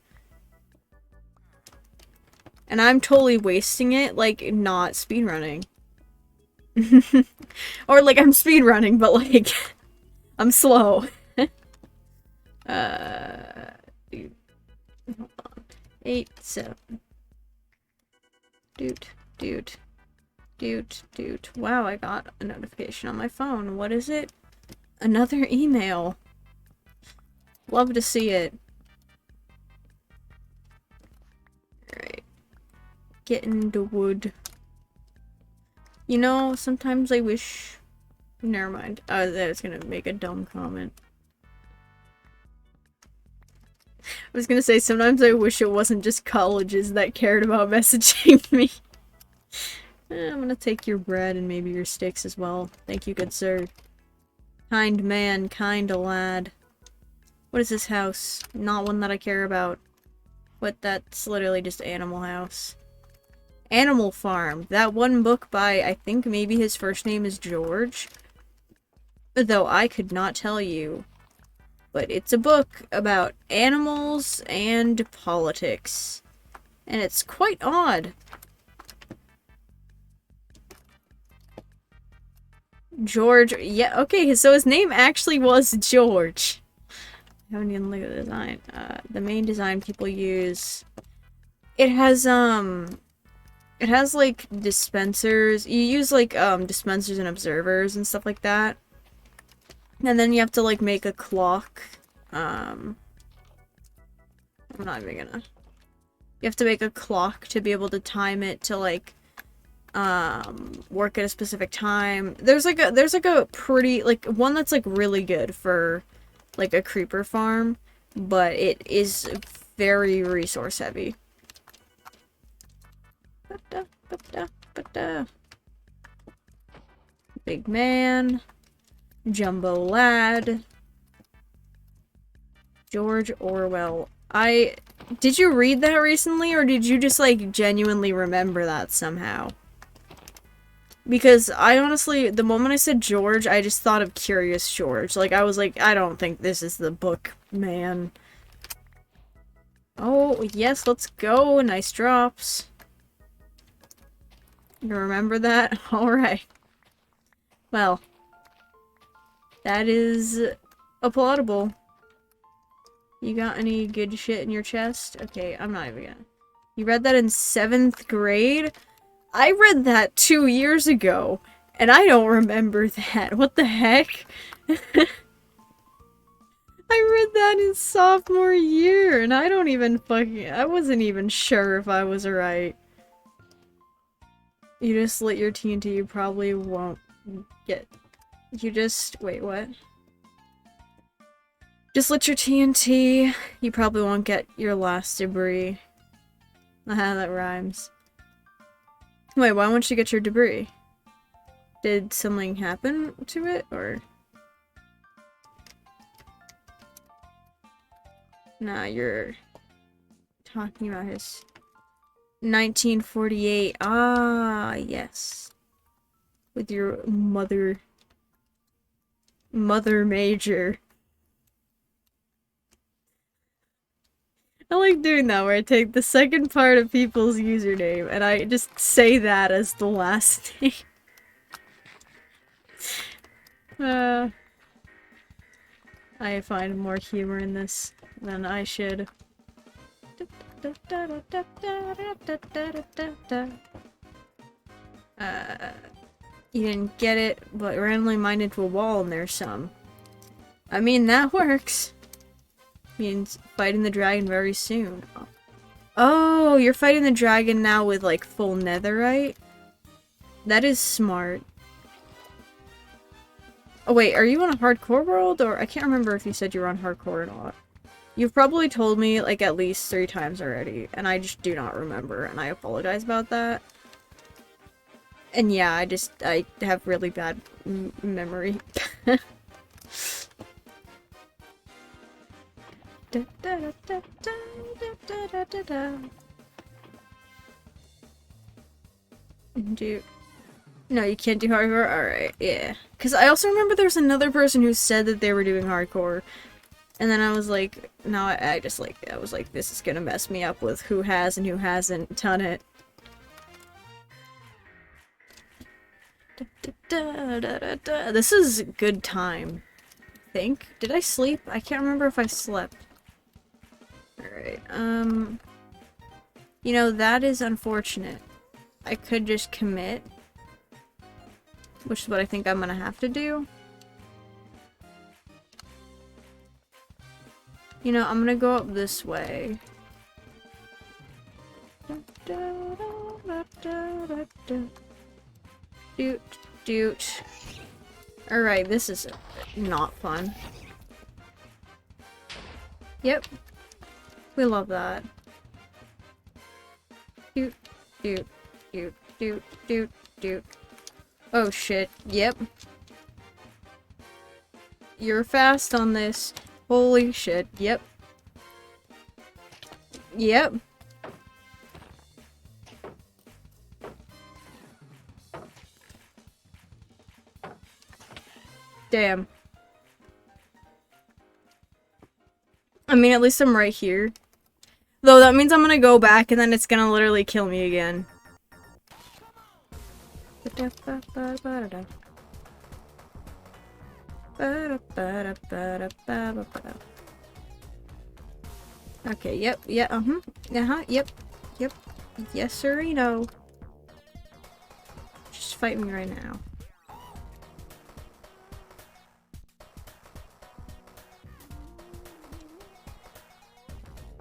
And I'm totally wasting it, like, not speedrunning. Or, like, I'm speedrunning, but, like, I'm slow. Dude. Hold on. 8, 7. Dude. Wow, I got a notification on my phone. What is it? Another email. Love to see it. Alright. Get into wood. You know, sometimes I wish... Never mind. I was gonna make a dumb comment. I was gonna say, sometimes I wish it wasn't just colleges that cared about messaging me. I'm gonna take your bread and maybe your sticks as well. Thank you, good sir. Kind man, kind lad. What is this house? Not one that I care about. But that's literally just Animal House. Animal Farm. That one book by, I think maybe his first name is George. Though I could not tell you. But it's a book about animals and politics. And it's quite odd. George, yeah, okay, so his name actually was George. I haven't even looked at the design. The main design people use... It has, like, dispensers. You use, like, dispensers and observers and stuff like that. And then you have to, like, make a clock. I'm not even gonna... You have to make a clock to be able to time it to, like, work at a specific time. There's like a pretty, like, one that's, like, really good for, like, a creeper farm. But it is very resource heavy. Big man. Jumbo lad. George Orwell. Did you read that recently, or did you just, like, genuinely remember that somehow? Because I honestly, the moment I said George, I just thought of Curious George. Like, I was like, I don't think this is the book, man. Oh, yes, let's go. Nice drops. You remember that? Alright. Well. That is applaudable. You got any good shit in your chest? Okay, I'm not even gonna... You read that in 7th grade? I read that 2 years ago, and I don't remember that. What the heck? I read that in sophomore year, and I don't even fucking... I wasn't even sure if I was right. You just lit your TNT, you probably won't get... You just... Wait, what? Just lit your TNT, you probably won't get your last debris. Haha, that rhymes. Wait, why won't you get your debris? Did something happen to it, or? Nah, you're talking about his 1948. Ah, yes. With your mother major. I like doing that, where I take the second part of people's username and I just say that as the last name. I find more humor in this than I should. You didn't get it, but randomly mined into a wall and there's some. I mean, that works. Means fighting the dragon very soon. Oh, you're fighting the dragon now with, like, full netherite? That is smart. Oh wait, are you on a hardcore world, or I can't remember if you said you were on hardcore or not. You've probably told me, like, at least 3 times already, and I just do not remember, and I apologize about that. And yeah, I have really bad memory. Dude. No, you can't do hardcore? Alright, yeah. Because I also remember there was another person who said that they were doing hardcore. And then I was like, no, I was like, this is gonna mess me up with who has and who hasn't done it. This is good time, I think. Did I sleep? I can't remember if I slept. Alright, you know, that is unfortunate. I could just commit, which is what I think I'm gonna have to do. You know, I'm gonna go up this way. Doot, doot. Alright, this is not fun. Yep. We love that. Doot, doot, doot, doot, doot, doot. Oh shit, yep. You're fast on this. Holy shit, yep. Yep. Damn. I mean, at least I'm right here. Though that means I'm gonna go back and then it's gonna literally kill me again. Okay, yep, yeah, yep, yep. Yes, sir, no. Just fight me right now.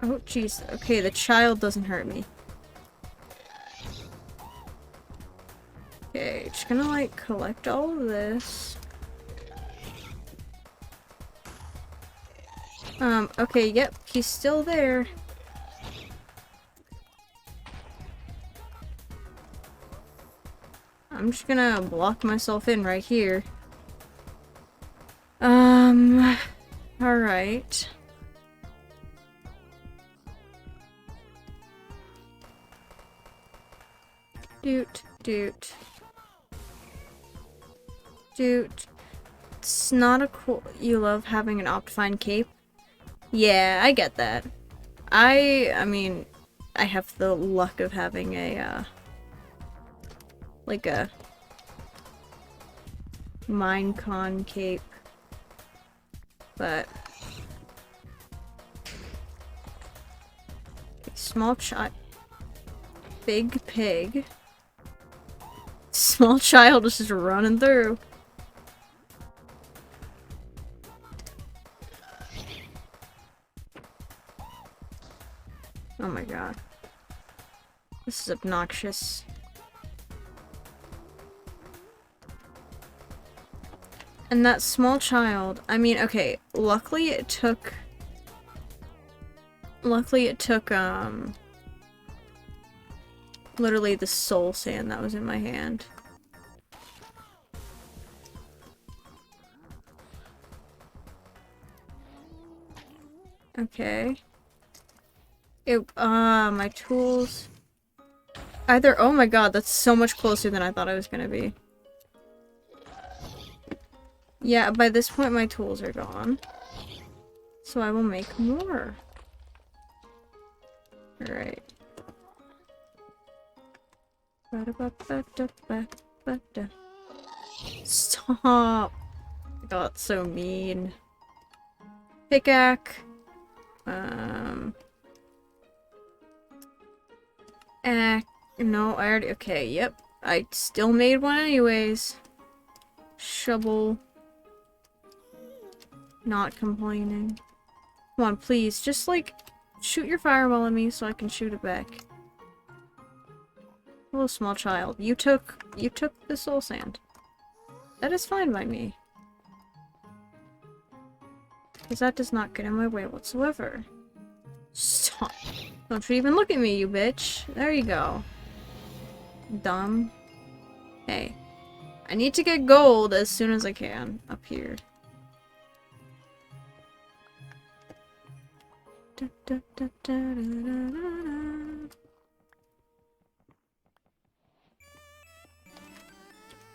Oh, jeez. Okay, the child doesn't hurt me. Okay, just gonna, like, collect all of this. Okay, yep, he's still there. I'm just gonna block myself in right here. Alright. Doot, doot. Doot. It's not a cool- you love having an Optifine cape? Yeah, I get that. I mean, I have the luck of having a, like a Minecon cape. But... okay, small child. Big pig. Small child is just running through. Oh my god. This is obnoxious. And that small child, I mean, okay, luckily it took, literally the soul sand that was in my hand. Okay. My tools. Either, oh my god, that's so much closer than I thought I was gonna be. Yeah, by this point my tools are gone. So I will make more. Alright. Stop! God, so mean. Pickaxe. No, I already- okay, yep. I still made one anyways. Shovel. Not complaining. Come on, please, just like, shoot your fireball at me so I can shoot it back. Hello, small child. You took the soul sand. That is fine by me. Because that does not get in my way whatsoever. Stop. Don't you even look at me, you bitch. There you go. Dumb. Hey. I need to get gold as soon as I can. Up here.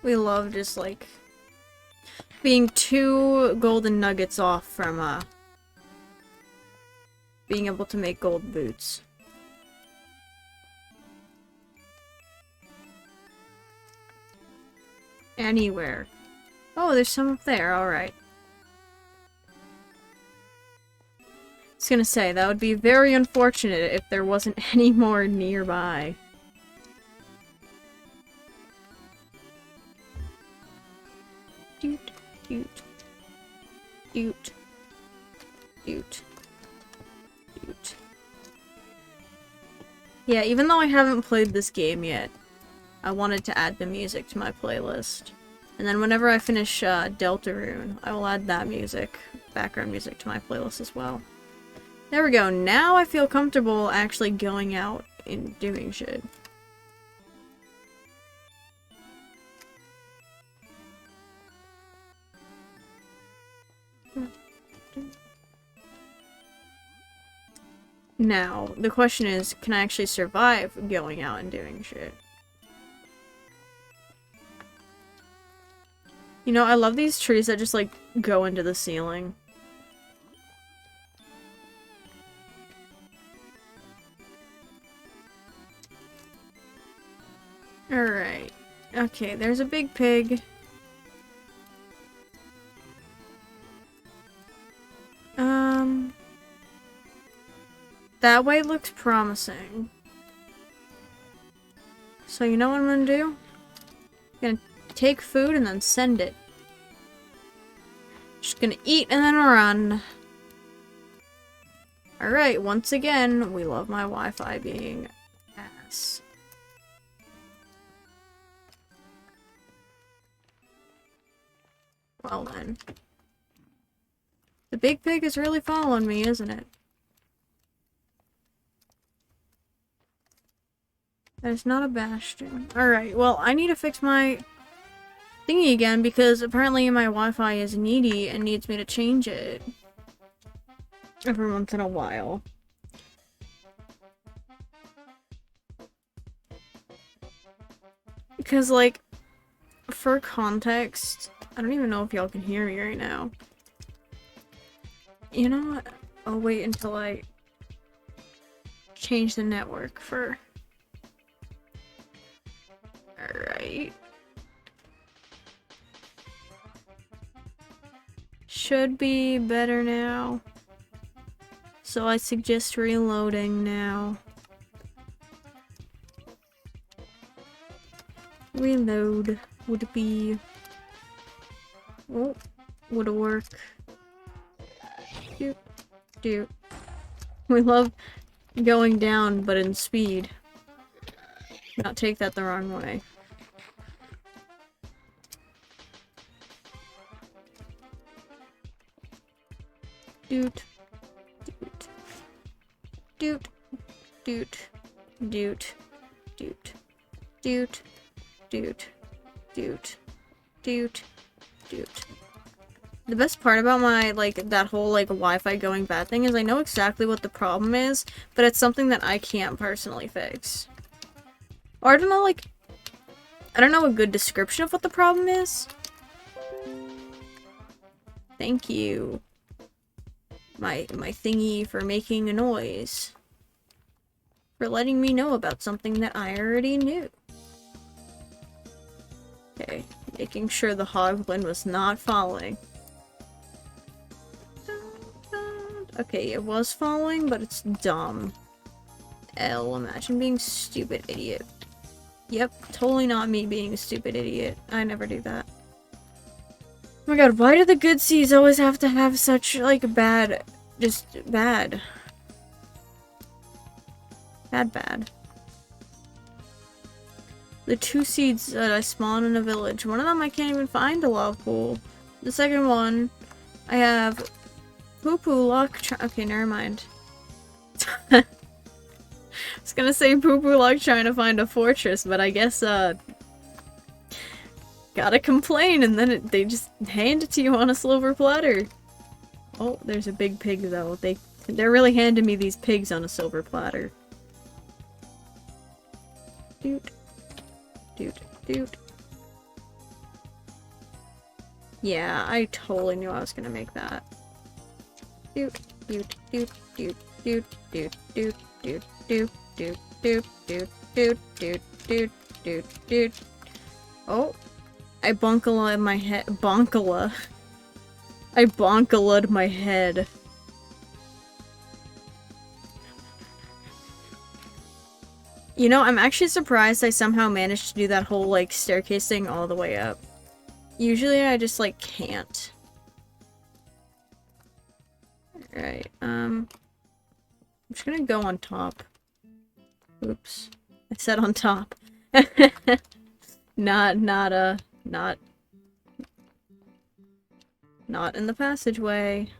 We love just, like, being 2 golden nuggets off from, being able to make gold boots. Anywhere. Oh, there's some up there, alright. I was gonna say, that would be very unfortunate if there wasn't any more nearby. Doot, doot, doot, doot, doot. Yeah, even though I haven't played this game yet, I wanted to add the music to my playlist. And then whenever I finish Deltarune, I will add that music, background music, to my playlist as well. There we go, now I feel comfortable actually going out and doing shit. Now, the question is, can I actually survive going out and doing shit? You know, I love these trees that just, like, go into the ceiling. Alright. Okay, there's a big pig. That way looks promising. So you know what I'm gonna do? I'm gonna take food and then send it. Just gonna eat and then run. Alright, once again, we love my Wi-Fi being ass. Well then. The big pig is really following me, isn't it? There's not a bastion. Alright, well, I need to fix my thingy again because apparently my Wi-Fi is needy and needs me to change it every once in a while. Because, like, for context, I don't even know if y'all can hear me right now. You know what? I'll wait until I change the network for... Alright. Should be better now. So I suggest reloading now. Reload would be... Oh, would work. Doot, doot. We love going down, but in speed. Not take that the wrong way. Doot. Doot. Doot. Doot. Doot. Doot. Doot. Doot. Doot. Doot. The best part about my, like, that whole, like, Wi-Fi going bad thing is I know exactly what the problem is, but it's something that I can't personally fix. Or I don't know, like, I don't know a good description of what the problem is. Thank you. My thingy for making a noise. For letting me know about something that I already knew. Okay, making sure the hoglin was not following. Okay, it was following, but it's dumb. Imagine being stupid idiot. Yep, totally not me being a stupid idiot. I never do that. Oh my god, why do the good seeds always have to have such, like, bad... just bad. Bad. The 2 seeds that I spawned in a village, one of them I can't even find a lava pool. The second one, I have poo-poo luck. Okay, never mind. I was gonna say poo-poo luck trying to find a fortress, but I guess, gotta complain and then they just hand it to you on a silver platter. Oh, there's a big pig though. They're really handing me these pigs on a silver platter. Doot. Doot. Doot. Yeah, I totally knew I was gonna make that. Doot. Doot. Doot. Doot. Doot. Doot. Doot. Doot. Doot. Doot. Doot. Doot. Doot. Doot. Doot. Doot. Doot. Oh. I bonkala in my head. Bonkala. I bonkala'd my head. You know, I'm actually surprised I somehow managed to do that whole, like, staircase thing all the way up. Usually I just, like, can't. Alright, I'm just gonna go on top. Oops. I said on top. Not in the passageway.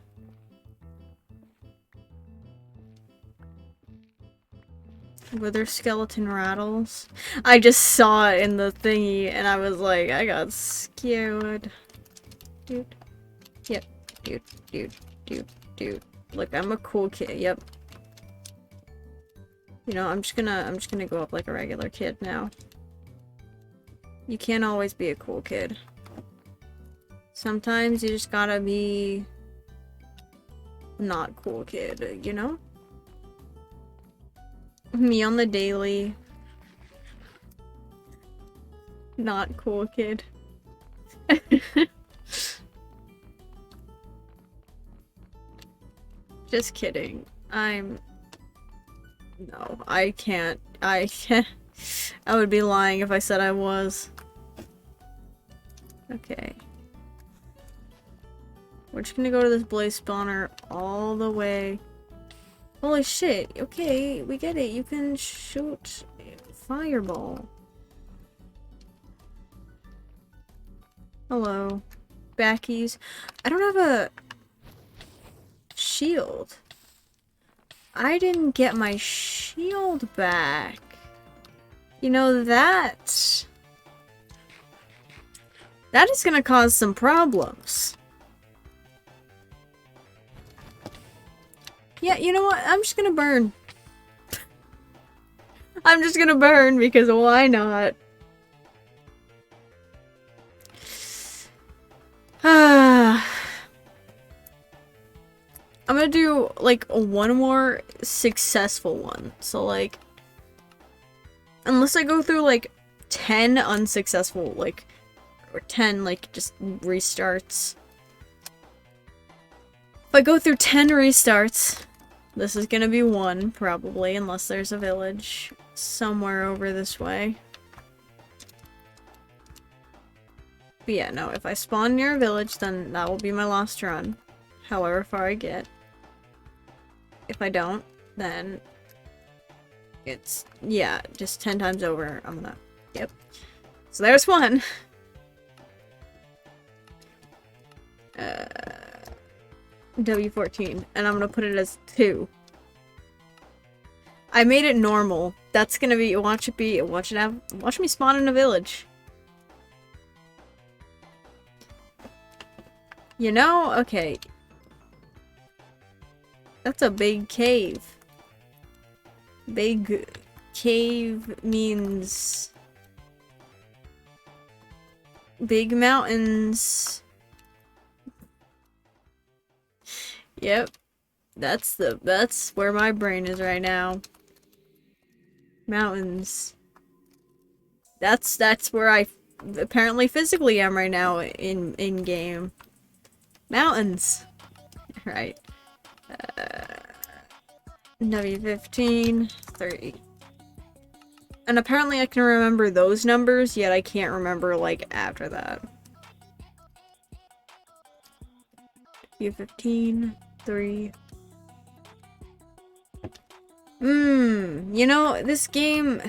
Wither skeleton rattles. I just saw it in the thingy and I was like, I got scared. Dude. Yep. Dude. Look, I'm a cool kid. Yep. You know, I'm just gonna go up like a regular kid now. You can't always be a cool kid. Sometimes you just gotta be not cool kid, you know? Me on the daily. Not cool kid. Just kidding. No, I can't. I would be lying if I said I was. Okay. We're just gonna go to this blaze spawner all the way. Holy shit. Okay, we get it. You can shoot a fireball. Hello. Backies. I don't have a shield. I didn't get my shield back. You know, that is gonna cause some problems. Yeah, you know what? I'm just gonna burn. I'm just gonna burn because why not? I'm gonna do like one more successful one. So like, unless I go through like 10 unsuccessful, like, or 10 like just restarts. If I go through 10 restarts, this is gonna be one probably, unless there's a village somewhere over this way. But yeah, no, if I spawn near a village, then that will be my last run. However far I get. If I don't, then it's, yeah, just 10 times over. I'm gonna, yep. So there's one. W14, and I'm gonna put it as 2. I made it normal. That's gonna be, watch me spawn in a village. You know, okay. That's a big cave. Big cave means big mountains. Yep. That's where my brain is right now. Mountains. That's where I apparently physically am right now in game. Mountains. Right. W15, 30. And apparently I can remember those numbers, yet I can't remember, like, after that. W15, 3. You know, this game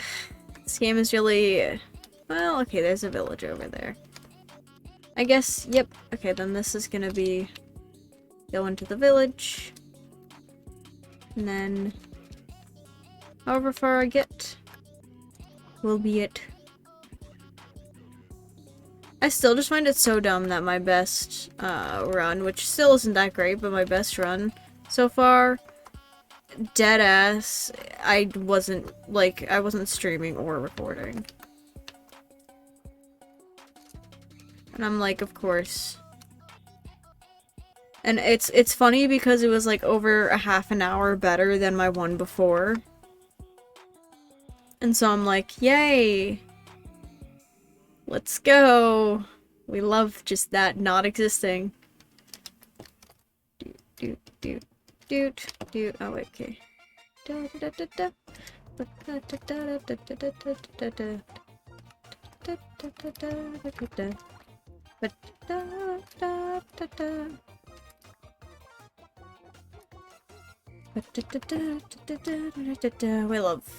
is really, well, okay, there's a village over there. I guess, yep, okay, then this is gonna be, go into the village, and then, however far I get, will be it. I still just find it so dumb that my best, run, which still isn't that great, but my best run so far, deadass, I wasn't streaming or recording. And I'm like, of course. And it's funny because it was like over a half an hour better than my one before. And so I'm like, yay! Let's go! We love just that not existing. Oh, wait, okay.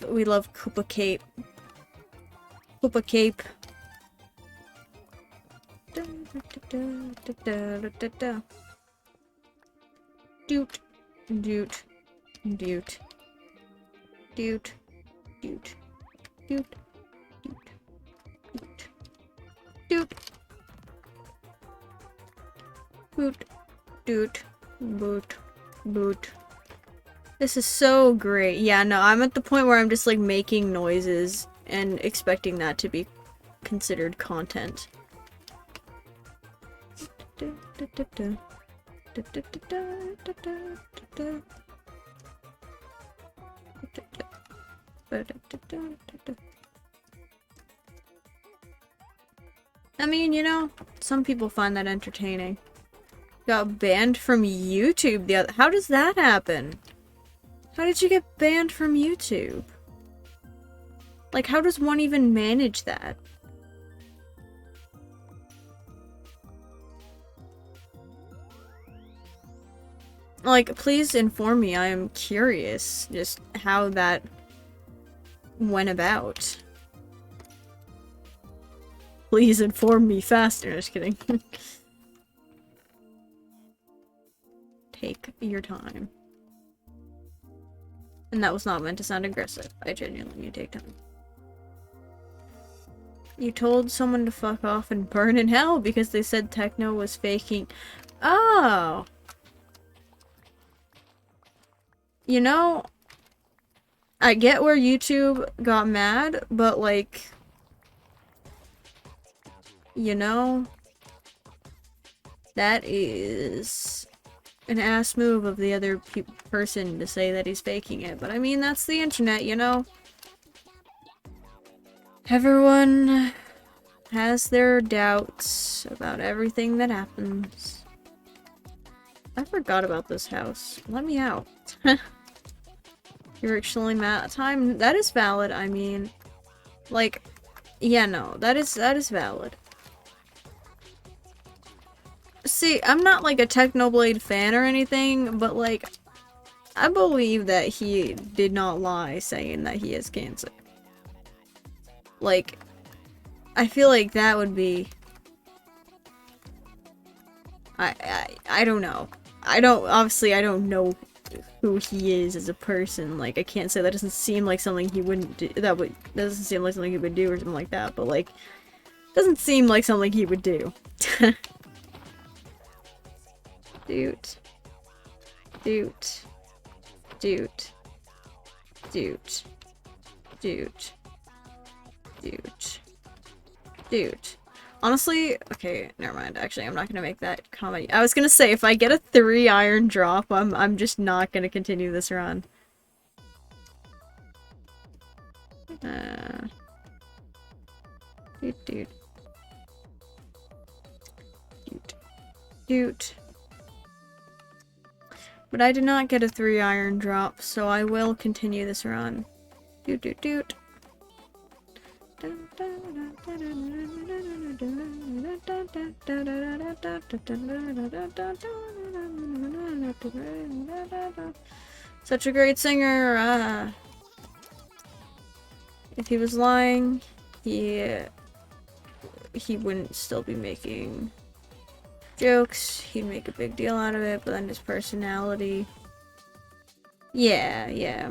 We love Koopa Cape. Koopa Cape. Doot. Doot. Doot. Doot. Doot. Doot. Doot. Doot. Boot. Doot. Boot. Boot. This is so great. Yeah, no, I'm at the point where I'm just like making noises and expecting that to be considered content. I mean, you know, some people find that entertaining. Got banned from YouTube the other— how does that happen? How did you get banned from YouTube? Like, how does one even manage that? Like, please inform me. I am curious just how that went about. Please inform me faster. Just kidding. Take your time. And that was not meant to sound aggressive. I genuinely need to take time. You told someone to fuck off and burn in hell because they said techno was faking. Oh! You know, I get where YouTube got mad, but like, you know, that is an ass move of the other person to say that he's faking it. But I mean, that's the internet, you know? Everyone has their doubts about everything that happens. I forgot about this house. Let me out. You're actually mad at time. That is valid. I mean, like, yeah, no, that is valid. See, I'm not like a Technoblade fan or anything, but like, I believe that he did not lie saying that he has cancer. Like, I feel like that would be— I don't know. Obviously I don't know who he is as a person. Like, I can't say that doesn't seem like something he wouldn't do. That doesn't seem like something he would do or something like that, but like, doesn't seem like something he would do. Dude. Honestly, okay, never mind. Actually, I'm not gonna make that comment. I was gonna say, if I get a 3 iron drop, I'm just not gonna continue this run. Dude. But I did not get a 3 iron drop, so I will continue this run. Doot. Such a great singer. If he was lying, he wouldn't still be making jokes. He'd make a big deal out of it, but then his personality. Yeah.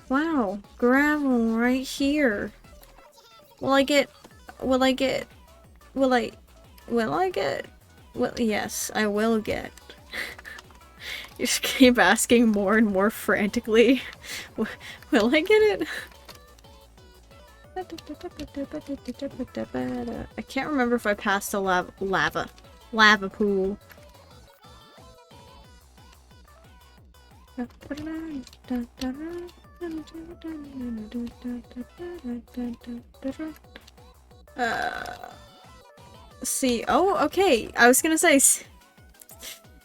Wow, gravel right here. Well, yes, I will get. You just keep asking more and more frantically. Will I get it? I can't remember if I passed a lava pool. See, oh, okay. I was gonna say,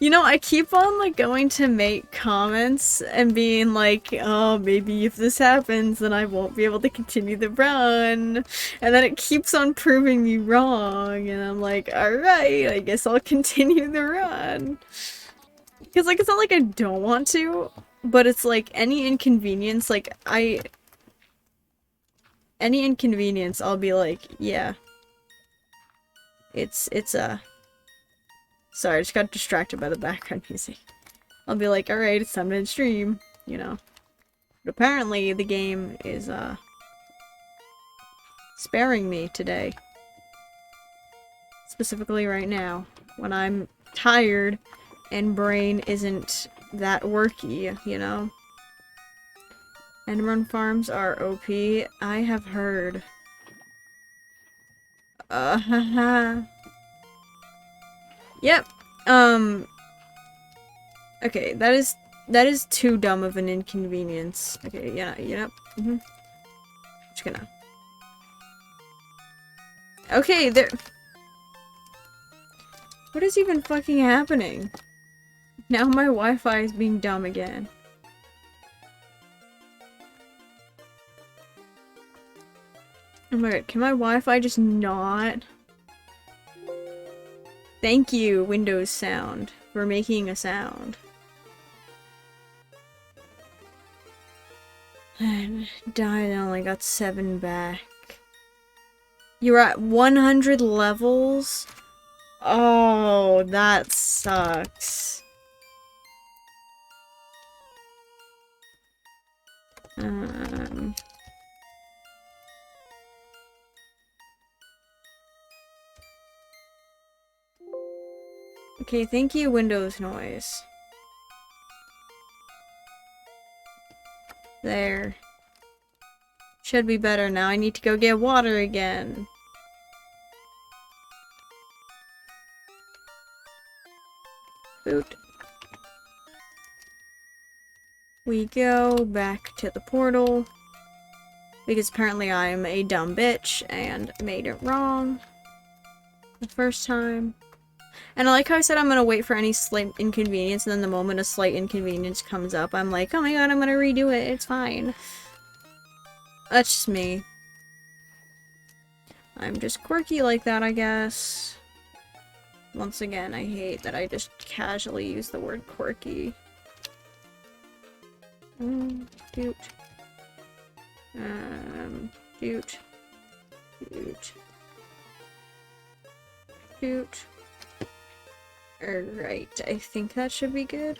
you know, I keep on, like, going to make comments and being like, oh, maybe if this happens, then I won't be able to continue the run. And then it keeps on proving me wrong, and I'm like, alright, I guess I'll continue the run. Because, like, it's not like I don't want to, but it's like, any inconvenience, like, any inconvenience, I'll be like, yeah. Sorry, I just got distracted by the background music. I'll be like, alright, it's time to end stream, you know. But apparently, the game is, sparing me today. Specifically right now, when I'm tired and brain isn't that worky, you know? Enderman farms are OP. I have heard. Haha. Yep. Okay, that is too dumb of an inconvenience. Okay, yeah, yep. Just gonna. Okay, there. What is even fucking happening? Now my Wi-Fi is being dumb again. Oh my god, can my Wi-Fi just not? Thank you, Windows Sound, for making a sound. I died and only got 7 back. You're at 100 levels? Oh, that sucks. Okay, thank you, Windows noise. There. Should be better now. I need to go get water again. Boot. We go back to the portal. Because apparently I'm a dumb bitch and made it wrong the first time. And I like how I said I'm gonna wait for any slight inconvenience, and then the moment a slight inconvenience comes up, I'm like, oh my god, I'm gonna redo it, it's fine. That's just me. I'm just quirky like that, I guess. Once again, I hate that I just casually use the word quirky. Doot. Doot. Doot. Doot. Alright, I think that should be good.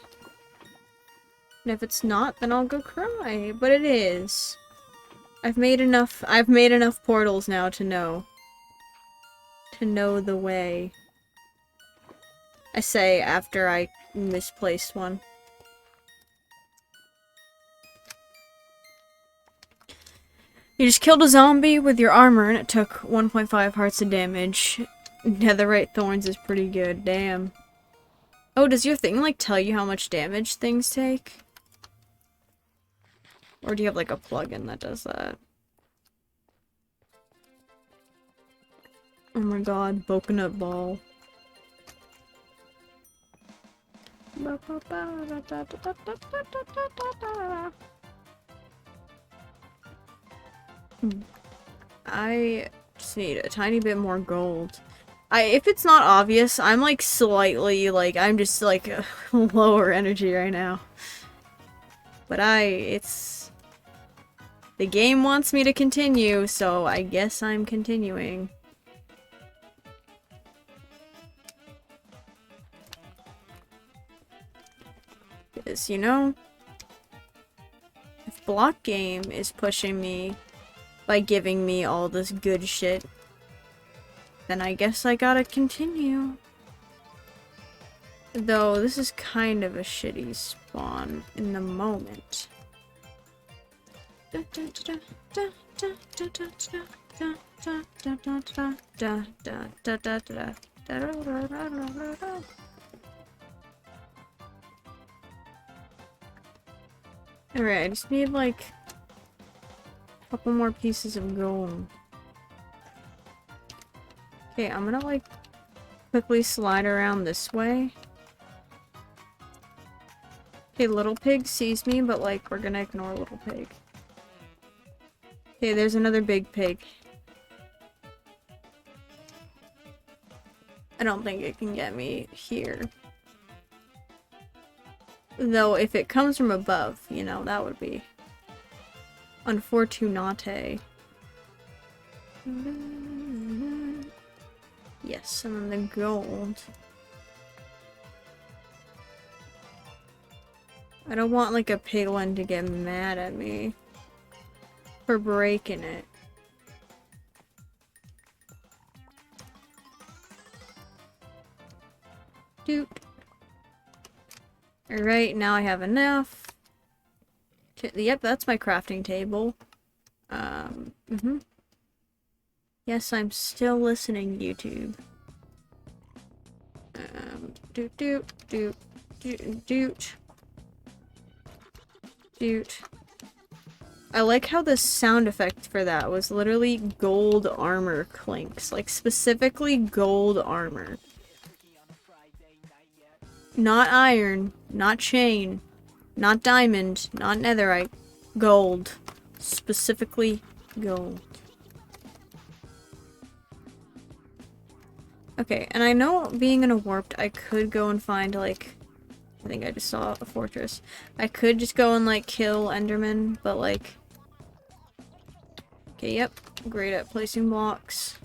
And if it's not, then I'll go cry. But it is. I've made enough portals now to know. To know the way. I say after I misplaced one. You just killed a zombie with your armor and it took 1.5 hearts of damage. Netherite thorns is pretty good, damn. Oh, does your thing, like, tell you how much damage things take? Or do you have, like, a plugin that does that? Oh my god, coconut ball. I just need a tiny bit more gold. If it's not obvious, I'm like slightly, like, I'm just like lower energy right now. But the game wants me to continue, so I guess I'm continuing. Because, you know, if Block Game is pushing me by giving me all this good shit, then I guess I gotta continue. Though, this is kind of a shitty spawn in the moment. Alright, I just need like a couple more pieces of gold. Okay, I'm gonna like quickly slide around this way. Okay, little pig sees me, but like we're gonna ignore little pig. Okay, there's another big pig. I don't think it can get me here. Though if it comes from above, you know, that would be unfortunate. Yes, and then the gold. I don't want like a piglin to get mad at me for breaking it. Doot. Alright, now I have enough. Yep, that's my crafting table. Yes, I'm still listening, YouTube. Doot doot doot doot doot doot. I like how the sound effect for that was literally gold armor clinks. Like, specifically gold armor. Not iron, not chain, not diamond, not netherite. Gold. Specifically gold. Okay, and I know being in a warped, I could go and find, like, I think I just saw a fortress. I could just go and, like, kill Enderman, but, like... Okay, yep. Great at placing blocks.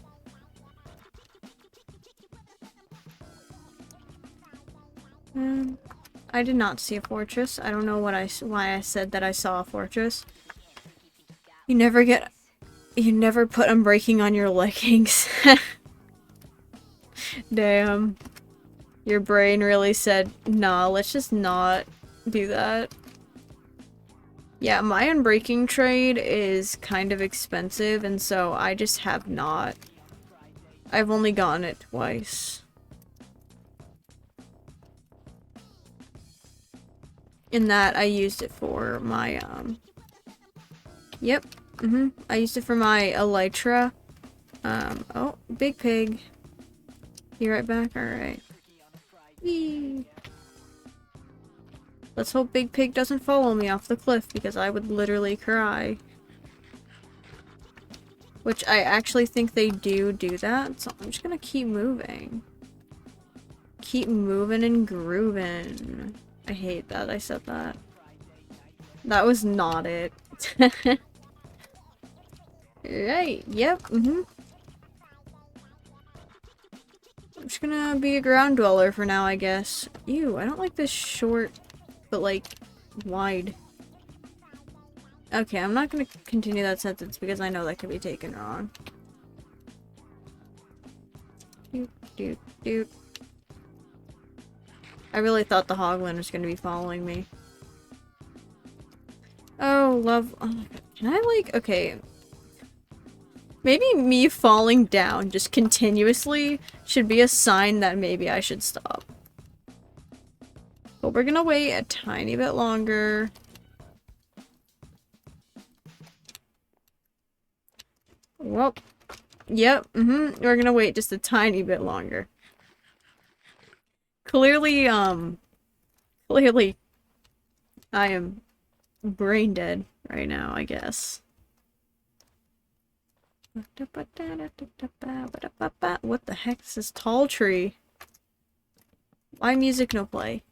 I did not see a fortress. I don't know why I said that I saw a fortress. You never put unbreaking on your leggings. Damn. Your brain really said, nah, let's just not do that. Yeah, my unbreaking trade is kind of expensive, and so I just have not. I've only gotten it twice. In that, I used it for my, Yep, I used it for my elytra. Oh, big pig. You right back? Alright. Whee! Let's hope Big Pig doesn't follow me off the cliff, because I would literally cry. Which I actually think they do that, so I'm just gonna keep moving. Keep moving and grooving. I hate that I said that. That was not it. Right, yep, I'm just gonna be a ground dweller for now, I guess. Ew, I don't like this short, but like, wide. Okay, I'm not gonna continue that sentence because I know that could be taken wrong. Doot, doot, doot. I really thought the Hoglin was gonna be following me. Oh, love. Oh my god. Can I, like, okay. Maybe me falling down just continuously should be a sign that maybe I should stop. But we're gonna wait a tiny bit longer. Well, yep, we're gonna wait just a tiny bit longer. Clearly, clearly, I am brain dead right now, I guess. What the heck is this tall tree? Why music no play?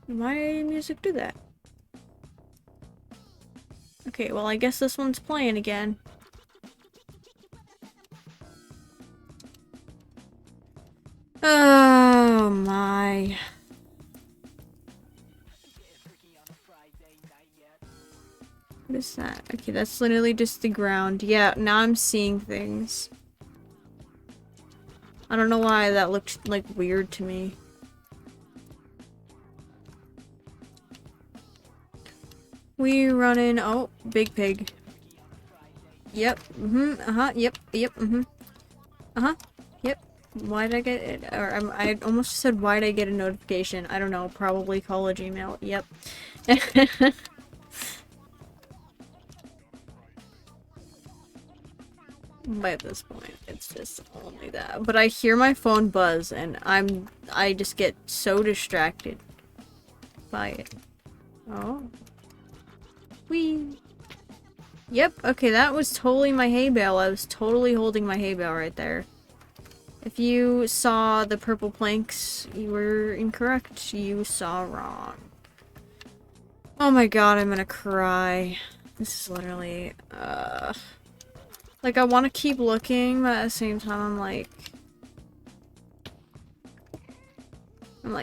Why music do that? Okay, well I guess this one's playing again. Oh my. What is that? Okay, that's literally just the ground. Yeah, now I'm seeing things. I don't know why that looked, like, weird to me. We running. Oh, big pig. Yep. Yep. Yep. Yep. Why did I get it? Or I almost said, why did I get a notification? I don't know. Probably college email. Yep. By this point, it's just only that. But I hear my phone buzz, and I just get so distracted by it. Oh. Whee! Yep, okay, that was totally my hay bale. I was totally holding my hay bale right there. If you saw the purple planks, you were incorrect. You saw wrong. Oh my god, I'm gonna cry. This is literally, like, I want to keep looking, but at the same time, I'm like,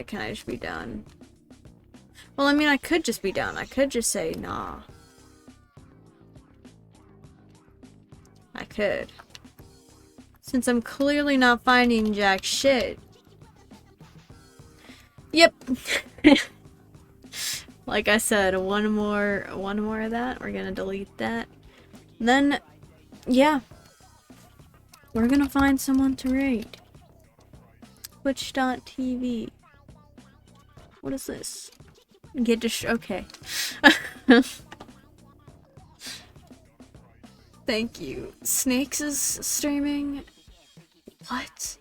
can I just be done? Well, I mean, I could just be done. I could just say, nah. I could. Since I'm clearly not finding jack shit. Yep. Like I said, one more of that. We're gonna delete that. Then, yeah, we're gonna find someone to raid. Twitch.tv. What is this? Get to okay. Thank you. Snakes is streaming. What?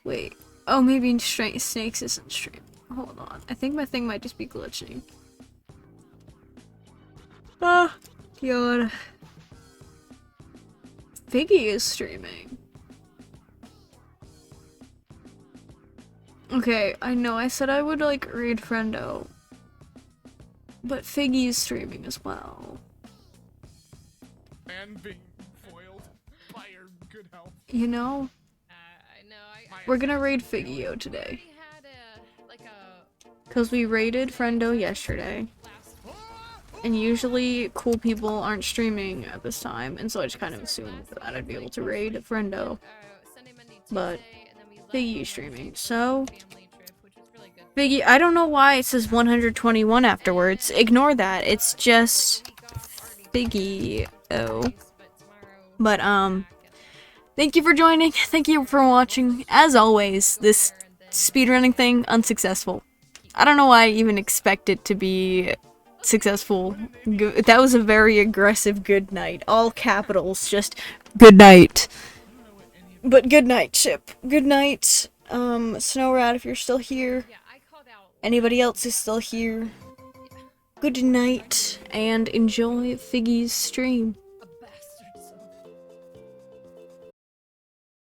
Wait. Oh, maybe Snakes isn't streaming. Hold on. I think my thing might just be glitching. Ah, God. Figgy is streaming. Okay, I know I said I would like raid Friendo. But Figgy is streaming as well. And being foiled by your good health. You know? We're gonna raid Figgio today. Because we raided Friendo yesterday. And usually cool people aren't streaming at this time, and so I just kind of assumed that I'd be able to raid Friendo. But Figgy is streaming, so Figgy, I don't know why it says 121 afterwards. Ignore that. It's just Figgy. Oh. But thank you for joining. Thank you for watching. As always, this speedrunning thing unsuccessful. I don't know why I even expect it to be successful. That was a very aggressive good night. All capitals, just good night. But good night, Chip. Good night, Snowrat, if you're still here. Anybody else is still here. Good night, and enjoy Figgy's stream.